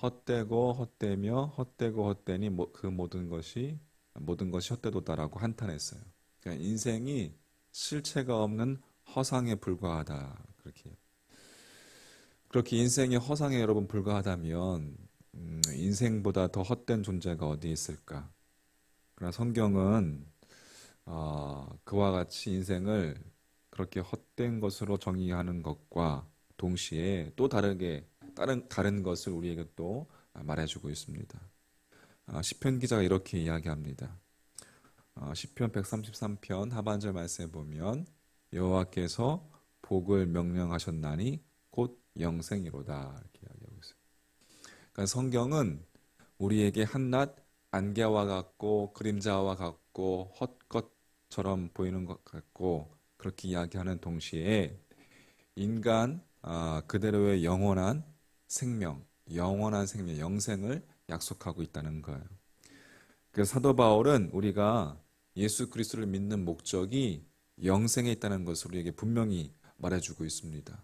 헛되고 헛되며 헛되고 헛되니 그 모든 것이 헛되도다라고 한탄했어요. 그러니까 인생이 실체가 없는 허상에 불과하다 그렇게 인생이 허상에 여러분 불과하다면 인생보다 더 헛된 존재가 어디 있을까? 그러나 성경은 그와 같이 인생을 그렇게 헛된 것으로 정의하는 것과 동시에 또 다른 것을 우리에게 또 말해주고 있습니다. 시편 기자가 이렇게 이야기합니다. 시편 133편 하반절 말씀에 보면 여호와께서 복을 명령하셨나니 곧 영생이로다 이렇게 이야기하고 있어요. 그러니까 성경은 우리에게 한낱 안개와 같고 그림자와 같고 헛것처럼 보이는 것 같고 그렇게 이야기하는 동시에 인간 그대로의 영원한 생명, 영생을 약속하고 있다는 거예요. 그래서 사도 바울은 우리가 예수 그리스도를 믿는 목적이 영생에 있다는 것을 우리에게 분명히 말해주고 있습니다.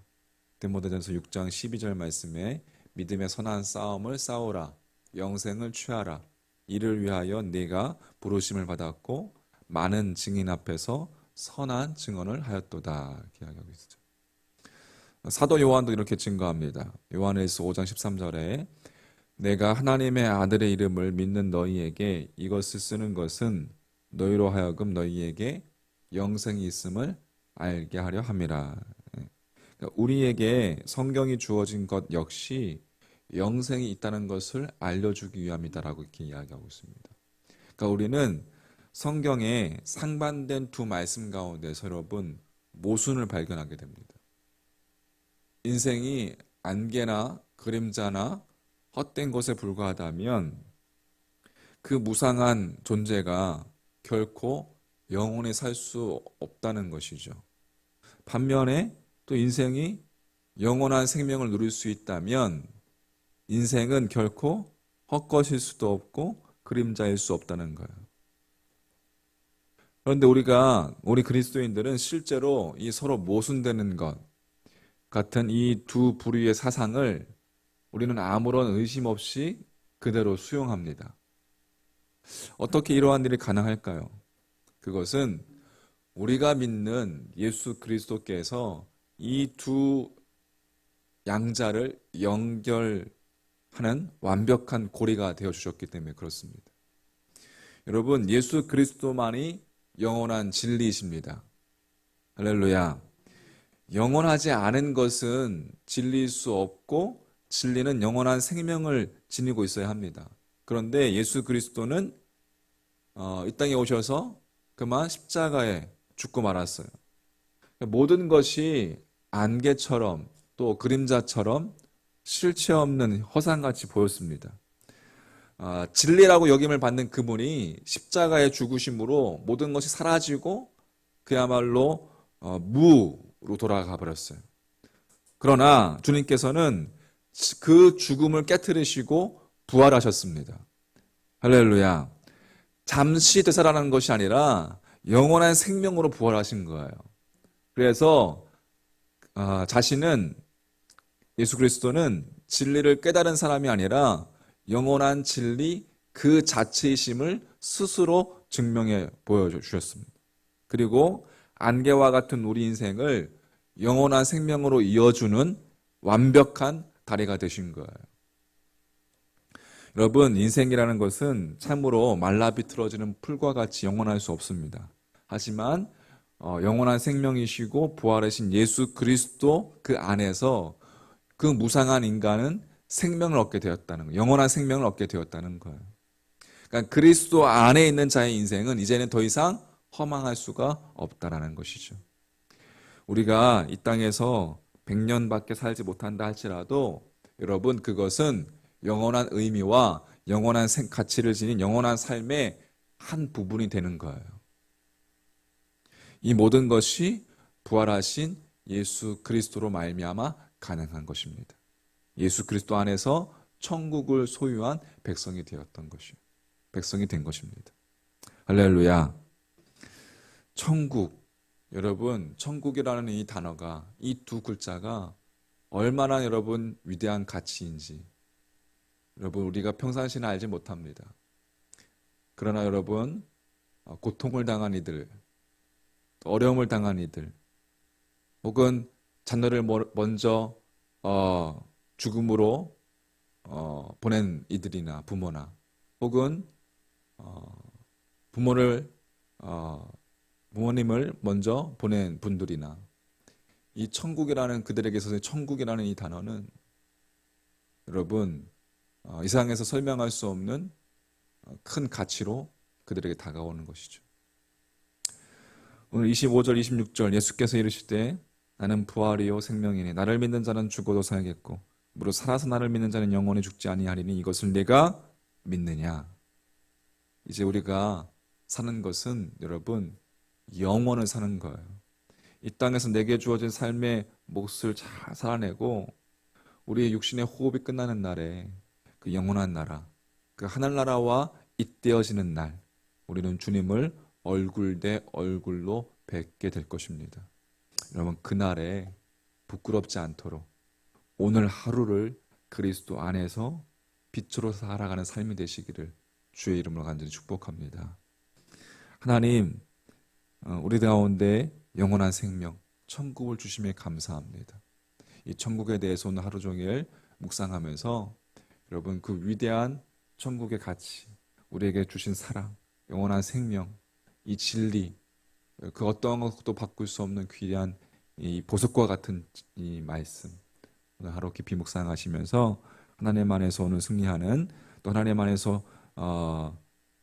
디모데전서 6장 12절 말씀에 믿음의 선한 싸움을 싸우라 영생을 취하라 이를 위하여 네가 부르심을 받았고 많은 증인 앞에서 선한 증언을 하였도다 이렇게 이야기하고 있죠. 사도 요한도 이렇게 증거합니다. 요한일서 5장 13절에 내가 하나님의 아들의 이름을 믿는 너희에게 이것을 쓰는 것은 너희로 하여금 너희에게 영생이 있음을 알게 하려 함이라. 그러니까 우리에게 성경이 주어진 것 역시 영생이 있다는 것을 알려주기 위함이다라고 이렇게 이야기하고 있습니다. 그러니까 우리는 성경의 상반된 두 말씀 가운데서 여러분 모순을 발견하게 됩니다. 인생이 안개나 그림자나 헛된 것에 불과하다면 그 무상한 존재가 결코 영원히 살 수 없다는 것이죠. 반면에 또 인생이 영원한 생명을 누릴 수 있다면 인생은 결코 헛것일 수도 없고 그림자일 수 없다는 거예요. 그런데 우리 그리스도인들은 실제로 이 서로 모순되는 것 같은 이 두 부류의 사상을 우리는 아무런 의심 없이 그대로 수용합니다. 어떻게 이러한 일이 가능할까요? 그것은 우리가 믿는 예수 그리스도께서 이 두 양자를 연결하는 완벽한 고리가 되어 주셨기 때문에 그렇습니다. 여러분, 예수 그리스도만이 영원한 진리이십니다. 할렐루야. 영원하지 않은 것은 진리일 수 없고 진리는 영원한 생명을 지니고 있어야 합니다. 그런데 예수 그리스도는 이 땅에 오셔서 그만 십자가에 죽고 말았어요. 모든 것이 안개처럼 또 그림자처럼 실체 없는 허상같이 보였습니다. 진리라고 여김을 받는 그분이 십자가의 죽으심으로 모든 것이 사라지고 그야말로 무로 돌아가 버렸어요. 그러나 주님께서는 그 죽음을 깨트리시고 부활하셨습니다. 할렐루야. 잠시 되살아나는 것이 아니라 영원한 생명으로 부활하신 거예요. 그래서 예수 그리스도는 진리를 깨달은 사람이 아니라 영원한 진리 그 자체이심을 스스로 증명해 보여주셨습니다. 그리고 안개와 같은 우리 인생을 영원한 생명으로 이어주는 완벽한 다리가 되신 거예요. 여러분, 인생이라는 것은 참으로 말라비틀어지는 풀과 같이 영원할 수 없습니다. 하지만 영원한 생명이시고 부활하신 예수 그리스도 그 안에서 그 무상한 인간은 생명을 얻게 되었다는 거예요. 영원한 생명을 얻게 되었다는 거예요. 그러니까 그리스도 안에 있는 자의 인생은 이제는 더 이상 허망할 수가 없다라는 것이죠. 우리가 이 땅에서 100년밖에 살지 못한다 할지라도 여러분 그것은 영원한 의미와 영원한 가치를 지닌 영원한 삶의 한 부분이 되는 거예요. 이 모든 것이 부활하신 예수 그리스도로 말미암아 가능한 것입니다. 예수 그리스도 안에서 천국을 소유한 백성이 되었던 것이요. 백성이 된 것입니다. 할렐루야. 천국. 여러분, 천국이라는 이 단어가, 이 두 글자가 얼마나 여러분 위대한 가치인지 여러분 우리가 평상시는 알지 못합니다. 그러나 여러분 고통을 당한 이들, 어려움을 당한 이들, 혹은 자녀를 먼저 죽음으로 보낸 이들이나 부모나, 혹은 부모님을 먼저 보낸 분들이나, 이 천국이라는 그들에게 있어서 천국이라는 이 단어는 여러분 이 세상에서 설명할 수 없는 큰 가치로 그들에게 다가오는 것이죠. 오늘 25절 26절 예수께서 이르시되 나는 부활이요 생명이니 나를 믿는 자는 죽어도 살겠고 무릇 살아서 나를 믿는 자는 영원히 죽지 아니하리니 이것을 내가 믿느냐. 이제 우리가 사는 것은 여러분 영원을 사는 거예요. 이 땅에서 내게 주어진 삶의 몫을 잘 살아내고 우리의 육신의 호흡이 끝나는 날에 그 영원한 나라, 그 하늘나라와 잇대어지는 날, 우리는 주님을 얼굴 대 얼굴로 뵙게 될 것입니다. 여러분 그날에 부끄럽지 않도록 오늘 하루를 그리스도 안에서 빛으로 살아가는 삶이 되시기를 주의 이름으로 간절히 축복합니다. 하나님, 우리 가운데 영원한 생명, 천국을 주심에 감사합니다. 이 천국에 대해서 오늘 하루 종일 묵상하면서 여러분 그 위대한 천국의 가치, 우리에게 주신 사랑, 영원한 생명, 이 진리, 그 어떠한 것도 바꿀 수 없는 귀한 이 보석과 같은 이 말씀, 오늘 하루 깊이 묵상하시면서 하나님 안에서 오늘 승리하는, 또 하나님 안에서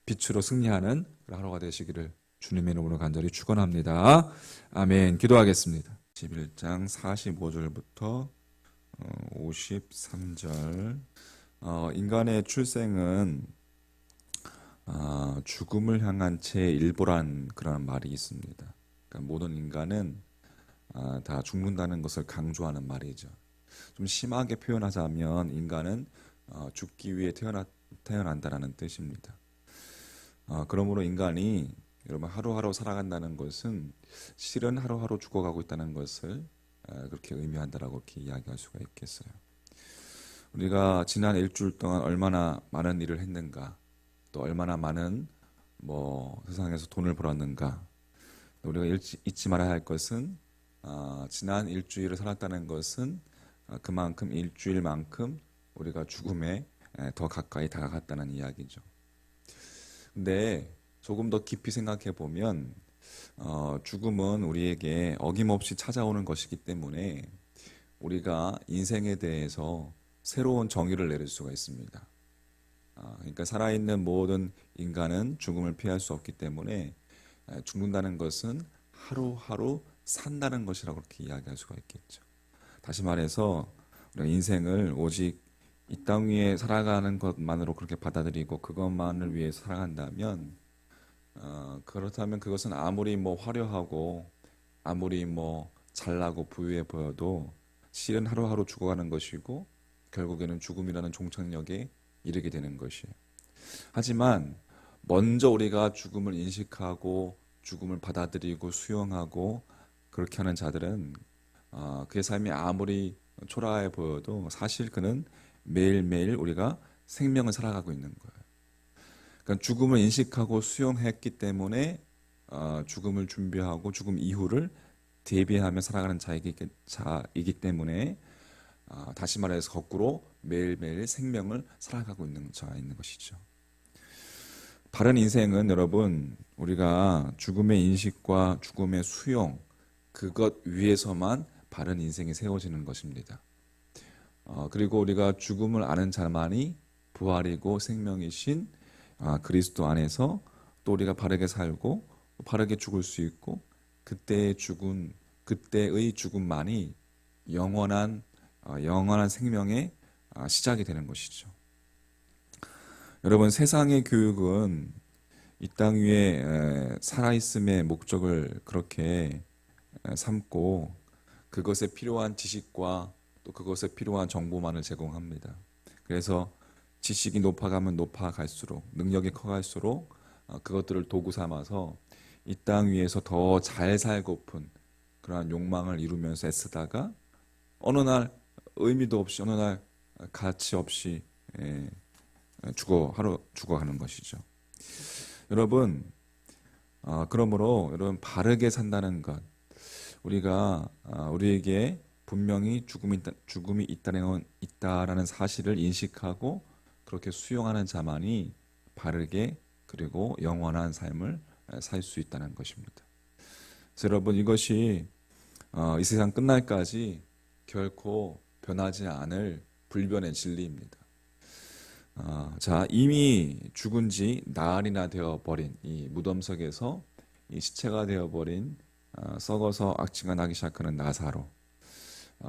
빛으로 승리하는 하루가 되시기를 주님의 이름으로 간절히 축원합니다. 아멘. 기도하겠습니다. 11장 45절부터 53절. 인간의 출생은 죽음을 향한 제1보란 그런 말이 있습니다. 그러니까 모든 인간은 다 죽는다는 것을 강조하는 말이죠. 좀 심하게 표현하자면 인간은 죽기 위해 태어난다라는 뜻입니다. 그러므로 인간이 여러분 하루하루 살아간다는 것은 실은 하루하루 죽어가고 있다는 것을 그렇게 의미한다라고 이렇게 이야기할 수가 있겠어요. 우리가 지난 일주일 동안 얼마나 많은 일을 했는가, 또 얼마나 많은 세상에서 돈을 벌었는가. 우리가 잊지 말아야 할 것은 지난 일주일을 살았다는 것은 그만큼 일주일만큼 우리가 죽음에 더 가까이 다가갔다는 이야기죠. 근데 조금 더 깊이 생각해 보면 죽음은 우리에게 어김없이 찾아오는 것이기 때문에 우리가 인생에 대해서 새로운 정의를 내릴 수가 있습니다. 그러니까 살아있는 모든 인간은 죽음을 피할 수 없기 때문에 죽는다는 것은 하루하루 산다는 것이라고 그렇게 이야기할 수가 있겠죠. 다시 말해서 우리가 인생을 오직 이 땅 위에 살아가는 것만으로 그렇게 받아들이고 그것만을 위해서 살아간다면 그렇다면 그것은 아무리 화려하고 아무리 잘나고 부유해 보여도 실은 하루하루 죽어가는 것이고 결국에는 죽음이라는 종착역에 이르게 되는 것이에요. 하지만 먼저 우리가 죽음을 인식하고 죽음을 받아들이고 수용하고 그렇게 하는 자들은 그의 삶이 아무리 초라해 보여도 사실 그는 매일매일 우리가 생명을 살아가고 있는 거예요. 그러니까 죽음을 인식하고 수용했기 때문에 죽음을 준비하고 죽음 이후를 대비하며 살아가는 자이기 때문에 다시 말해서 거꾸로 매일매일 생명을 살아가고 있는 자가 있는 것이죠. 바른 인생은 여러분 우리가 죽음의 인식과 죽음의 수용 그것 위에서만 바른 인생이 세워지는 것입니다. 그리고 우리가 죽음을 아는 자만이 부활이고 생명이신 그리스도 안에서 또 우리가 바르게 살고 바르게 죽을 수 있고 그때의 죽음만이 영원한 생명의 시작이 되는 것이죠. 여러분, 세상의 교육은 이 땅 위에 살아있음의 목적을 그렇게 삼고 그것에 필요한 지식과 또 그것에 필요한 정보만을 제공합니다. 그래서 지식이 높아가면 높아갈수록, 능력이 커갈수록 그것들을 도구 삼아서 이 땅 위에서 더 잘 살고픈 그러한 욕망을 이루면서 애쓰다가 어느 날 의미도 없이, 어느 날 가치 없이 죽어가는 것이죠. 여러분, 그러므로 여러분, 바르게 산다는 것, 우리가 우리에게 분명히 죽음이 있다라는 사실을 인식하고 그렇게 수용하는 자만이 바르게 그리고 영원한 삶을 살 수 있다는 것입니다. 그래서 여러분, 이것이 이 세상 끝날까지 결코 변하지 않을 불변의 진리입니다. 자, 이미 죽은 지 나흘이나 되어버린 이 무덤석에서 이 시체가 되어버린 썩어서 악취가 나기 시작하는 나사로,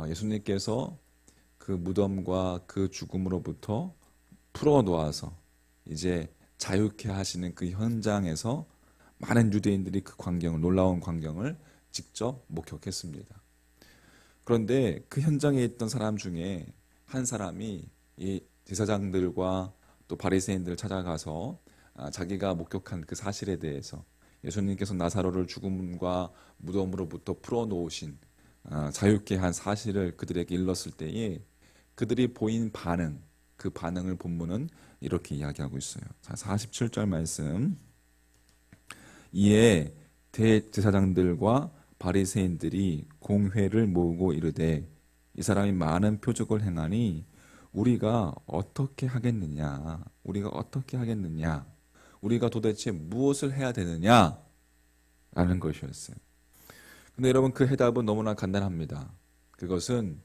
예수님께서 그 무덤과 그 죽음으로부터 풀어놓아서 이제 자유케 하시는 그 현장에서 많은 유대인들이 그 광경을, 놀라운 광경을 직접 목격했습니다. 그런데 그 현장에 있던 사람 중에 한 사람이 이 제사장들과 또 바리새인들을 찾아가서 자기가 목격한 그 사실에 대해서, 예수님께서 나사로를 죽음과 무덤으로부터 풀어놓으신 자유케 한 사실을 그들에게 일렀을 때에 그들이 보인 반응, 그 반응을 본문은 이렇게 이야기하고 있어요. 자, 47절 말씀. 이에 대제사장들과 바리새인들이 공회를 모으고 이르되 이 사람이 많은 표적을 행하니 우리가 어떻게 하겠느냐? 우리가 어떻게 하겠느냐? 우리가 도대체 무엇을 해야 되느냐? 라는 것이었어요. 근데 여러분, 그 해답은 너무나 간단합니다. 그것은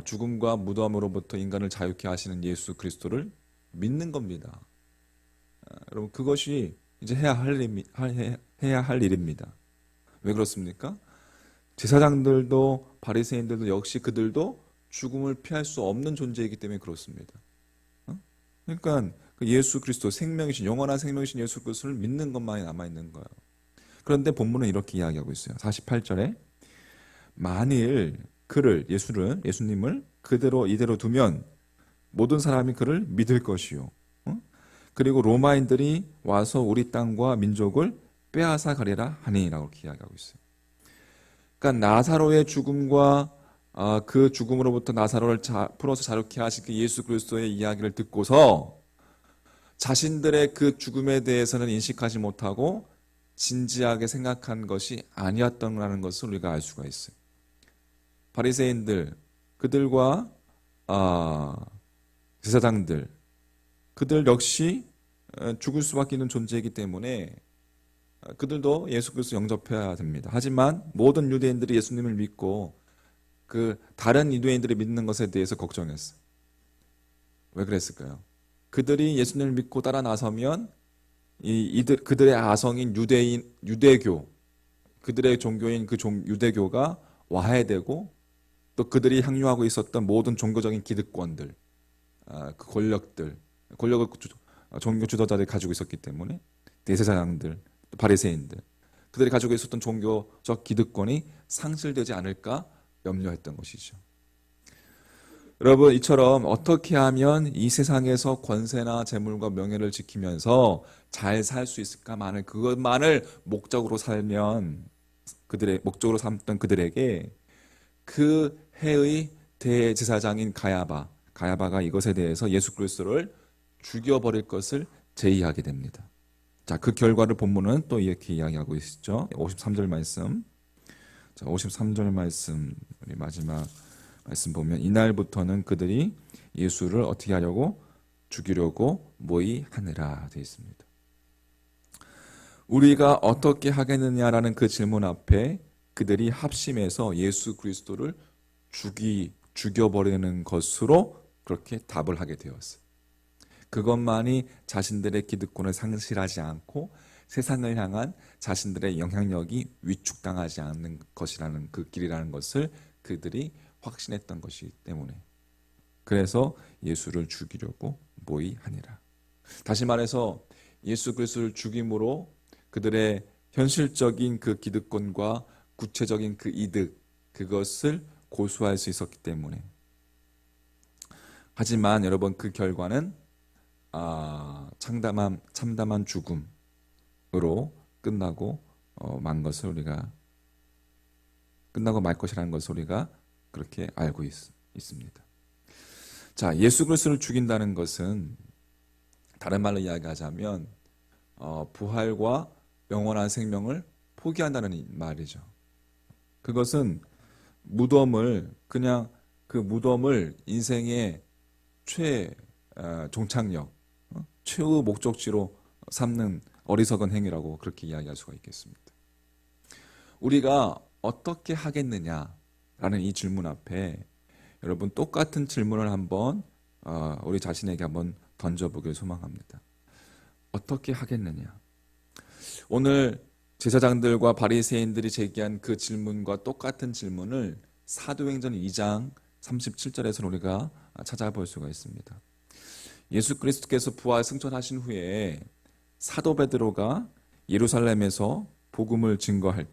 죽음과 무덤으로부터 인간을 자유케 하시는 예수 그리스도를 믿는 겁니다. 여러분, 그것이 이제 해야 할 일입니다. 왜 그렇습니까? 제사장들도 바리새인들도 역시 그들도 죽음을 피할 수 없는 존재이기 때문에 그렇습니다. 그러니까 그 예수 그리스도, 생명이신, 영원한 생명이신 예수 그리스도를 믿는 것만이 남아있는 거예요. 그런데 본문은 이렇게 이야기하고 있어요. 48절에 만일 예수님을 그대로 이대로 두면 모든 사람이 그를 믿을 것이요. 그리고 로마인들이 와서 우리 땅과 민족을 빼앗아 가리라 하니라고 이야기하고 있어요. 그러니까 나사로의 죽음과 그 죽음으로부터 나사로를 풀어서 자유케 하신 그 예수 그리스도의 이야기를 듣고서 자신들의 그 죽음에 대해서는 인식하지 못하고 진지하게 생각한 것이 아니었다는 것을 우리가 알 수가 있어요. 바리새인들, 그들과 제사장들, 그들 역시 죽을 수밖에 없는 존재이기 때문에 그들도 예수 그리스도 영접해야 됩니다. 하지만 모든 유대인들이 예수님을 믿고 그 다른 유대인들이 믿는 것에 대해서 걱정했어요. 왜 그랬을까요? 그들이 예수님을 믿고 따라 나서면 그들의 아성인 유대교, 그들의 종교인 유대교가 와해되고 또 그들이 향유하고 있었던 모든 종교적인 기득권들, 그 권력을 종교 주도자들이 가지고 있었기 때문에 대제사장들, 바리새인들, 그들이 가지고 있었던 종교적 기득권이 상실되지 않을까 염려했던 것이죠. 여러분, 이처럼 어떻게 하면 이 세상에서 권세나 재물과 명예를 지키면서 잘 살 수 있을까만을 그것만을 목적으로 삼던 그들에게 그 해의 대제사장인 가야바가 이것에 대해서 예수 그리스도를 죽여버릴 것을 제의하게 됩니다. 자, 그 결과를 본문은 또 이렇게 이야기하고 있죠. 53절 말씀. 자, 53절 말씀, 우리 마지막 말씀 보면 이날부터는 그들이 예수를 어떻게 하려고? 죽이려고 모의하느라 되어 있습니다. 우리가 어떻게 하겠느냐라는 그 질문 앞에 그들이 합심해서 예수 그리스도를 죽여버리는 것으로 그렇게 답을 하게 되었어요. 그것만이 자신들의 기득권을 상실하지 않고 세상을 향한 자신들의 영향력이 위축당하지 않는 것이라는 그 길이라는 것을 그들이 확신했던 것이기 때문에, 그래서 예수를 죽이려고 모의하니라. 다시 말해서 예수 그리스도를 죽임으로 그들의 현실적인 그 기득권과 구체적인 그 이득, 그것을 고수할 수 있었기 때문에. 하지만 여러분, 그 결과는 참담한 죽음으로 끝나고 말 것이라는 것을 우리가 그렇게 알고 있습니다. 자, 예수 그리스도를 죽인다는 것은 다른 말로 이야기하자면 부활과 영원한 생명을 포기한다는 말이죠. 그것은 그냥 그 무덤을 인생의 종착역, 최후 목적지로 삼는 어리석은 행위라고 그렇게 이야기할 수가 있겠습니다. 우리가 어떻게 하겠느냐라는 이 질문 앞에 여러분, 똑같은 질문을 한번 우리 자신에게 한번 던져보길 소망합니다. 어떻게 하겠느냐? 오늘 제사장들과 바리새인들이 제기한 그 질문과 똑같은 질문을 사도행전 2장 37절에서 우리가 찾아볼 수가 있습니다. 예수 그리스도께서 부활 승천하신 후에 사도 베드로가 예루살렘에서 복음을 증거할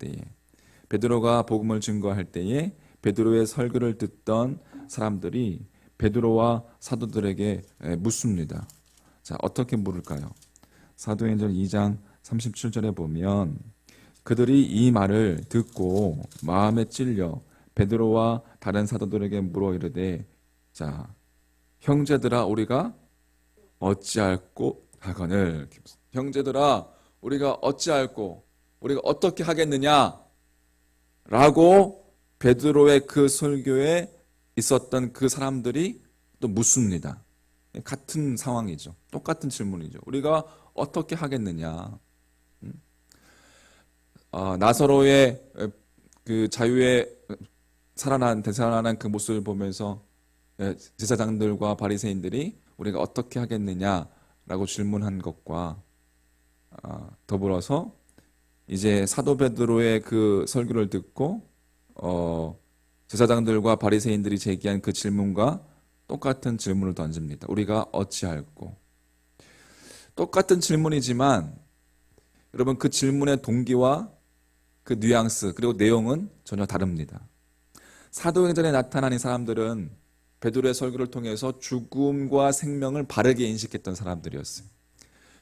때에 베드로의 설교를 듣던 사람들이 베드로와 사도들에게 묻습니다. 자, 어떻게 물을까요? 사도행전 2장 37절에 보면 그들이 이 말을 듣고 마음에 찔려 베드로와 다른 사도들에게 물어 이르되, 자, 형제들아 우리가 어찌할꼬 하거늘. 형제들아 우리가 어찌할꼬, 우리가 어떻게 하겠느냐 라고 베드로의 그 설교에 있었던 그 사람들이 또 묻습니다. 같은 상황이죠. 똑같은 질문이죠. 우리가 어떻게 하겠느냐. 나사로의 그 자유에 되살아난 그 모습을 보면서 제사장들과 바리새인들이 우리가 어떻게 하겠느냐라고 질문한 것과 더불어서 이제 사도 베드로의 그 설교를 듣고 제사장들과 바리새인들이 제기한 그 질문과 똑같은 질문을 던집니다. 우리가 어찌할꼬. 똑같은 질문이지만 여러분, 그 질문의 동기와 그 뉘앙스 그리고 내용은 전혀 다릅니다. 사도행전에 나타난 이 사람들은 베드로의 설교를 통해서 죽음과 생명을 바르게 인식했던 사람들이었어요.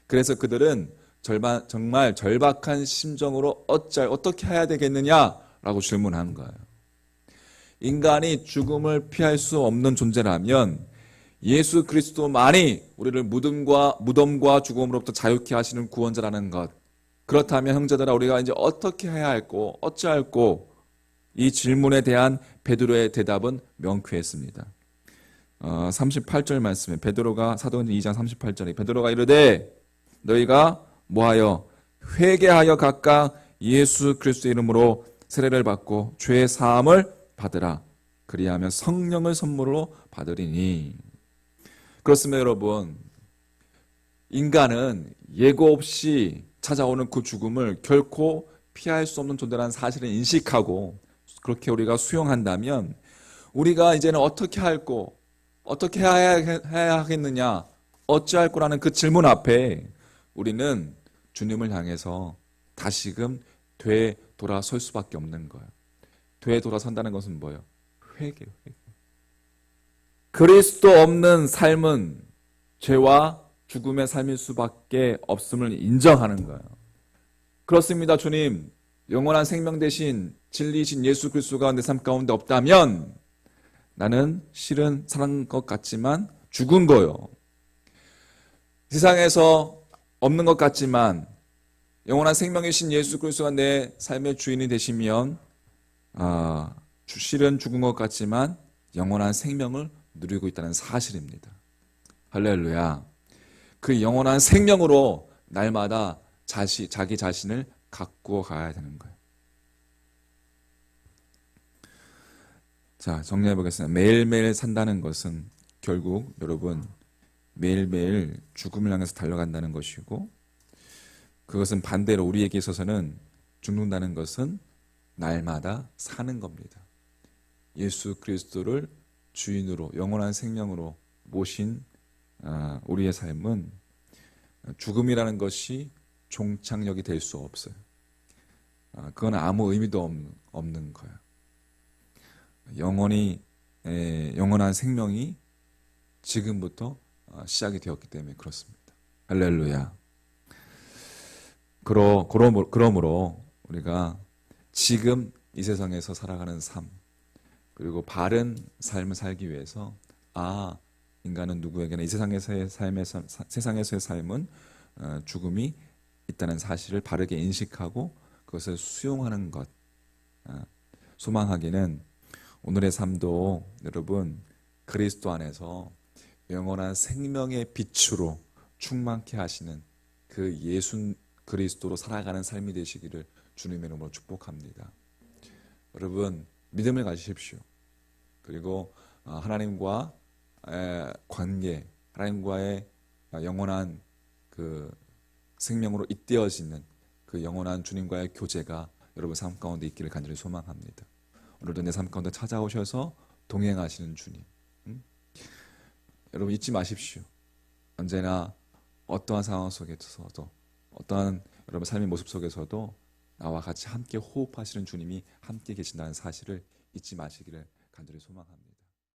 그래서 그들은 정말 절박한 심정으로 어떻게 해야 되겠느냐라고 질문한 거예요. 인간이 죽음을 피할 수 없는 존재라면 예수 그리스도만이 우리를 무덤과 죽음으로부터 자유케 하시는 구원자라는 것. 그렇다면 형제들아 우리가 이제 어떻게 해야 할꼬, 어찌할꼬. 이 질문에 대한 베드로의 대답은 명쾌했습니다. 38절 말씀에 사도행전 2장 38절에 베드로가 이르되 너희가 뭐하여 회개하여 각각 예수 그리스도의 이름으로 세례를 받고 죄 사함을 받으라. 그리하면 성령을 선물로 받으리니. 그렇습니다, 여러분. 인간은 예고 없이 찾아오는 그 죽음을 결코 피할 수 없는 존재라는 사실을 인식하고 그렇게 우리가 수용한다면 우리가 이제는 어떻게 할꼬, 어떻게 해야 하겠느냐, 어찌할 거라는 그 질문 앞에 우리는 주님을 향해서 다시금 되돌아설 수밖에 없는 거예요. 되돌아선다는 것은 뭐예요? 회개요. 그리스도 없는 삶은 죄와 죽음의 삶일 수밖에 없음을 인정하는 거예요. 그렇습니다, 주님. 영원한 생명 대신 진리이신 예수 그리스도가 내 삶 가운데 없다면 나는 실은 살은 것 같지만 죽은 거요. 세상에서 없는 것 같지만 영원한 생명이신 예수 그리스도가 내 삶의 주인이 되시면 실은 죽은 것 같지만 영원한 생명을 누리고 있다는 사실입니다. 할렐루야. 그 영원한 생명으로 날마다 자기 자신을 가꾸어 가야 되는 거예요. 자, 정리해 보겠습니다. 매일매일 산다는 것은 결국 여러분 매일매일 죽음을 향해서 달려간다는 것이고, 그것은 반대로 우리에게 있어서는 죽는다는 것은 날마다 사는 겁니다. 예수 그리스도를 주인으로 영원한 생명으로 모신 우리의 삶은 죽음이라는 것이 종착역이 될 수 없어요. 그건 아무 의미도 없는 거예요. 영원한 생명이 지금부터 시작이 되었기 때문에 그렇습니다. 할렐루야. 그러므로 우리가 지금 이 세상에서 살아가는 삶, 그리고 바른 삶을 살기 위해서 인간은 누구에게나 이 세상에서의 삶은 죽음이 있다는 사실을 바르게 인식하고 그것을 수용하는 것, 소망하기는 오늘의 삶도 여러분 그리스도 안에서 영원한 생명의 빛으로 충만케 하시는 그 예수 그리스도로 살아가는 삶이 되시기를 주님의 이름으로 축복합니다. 여러분 믿음을 가지십시오. 그리고 하나님과 관계, 하나님과의 영원한 그 생명으로 잇대어지는 그 영원한 주님과의 교제가 여러분 삶 가운데 있기를 간절히 소망합니다. 오늘도 내 삶 가운데 찾아오셔서 동행하시는 주님, 여러분 잊지 마십시오. 언제나 어떠한 상황 속에서도 어떠한 여러분 삶의 모습 속에서도 나와 같이 함께 호흡하시는 주님이 함께 계신다는 사실을 잊지 마시기를 간절히 소망합니다.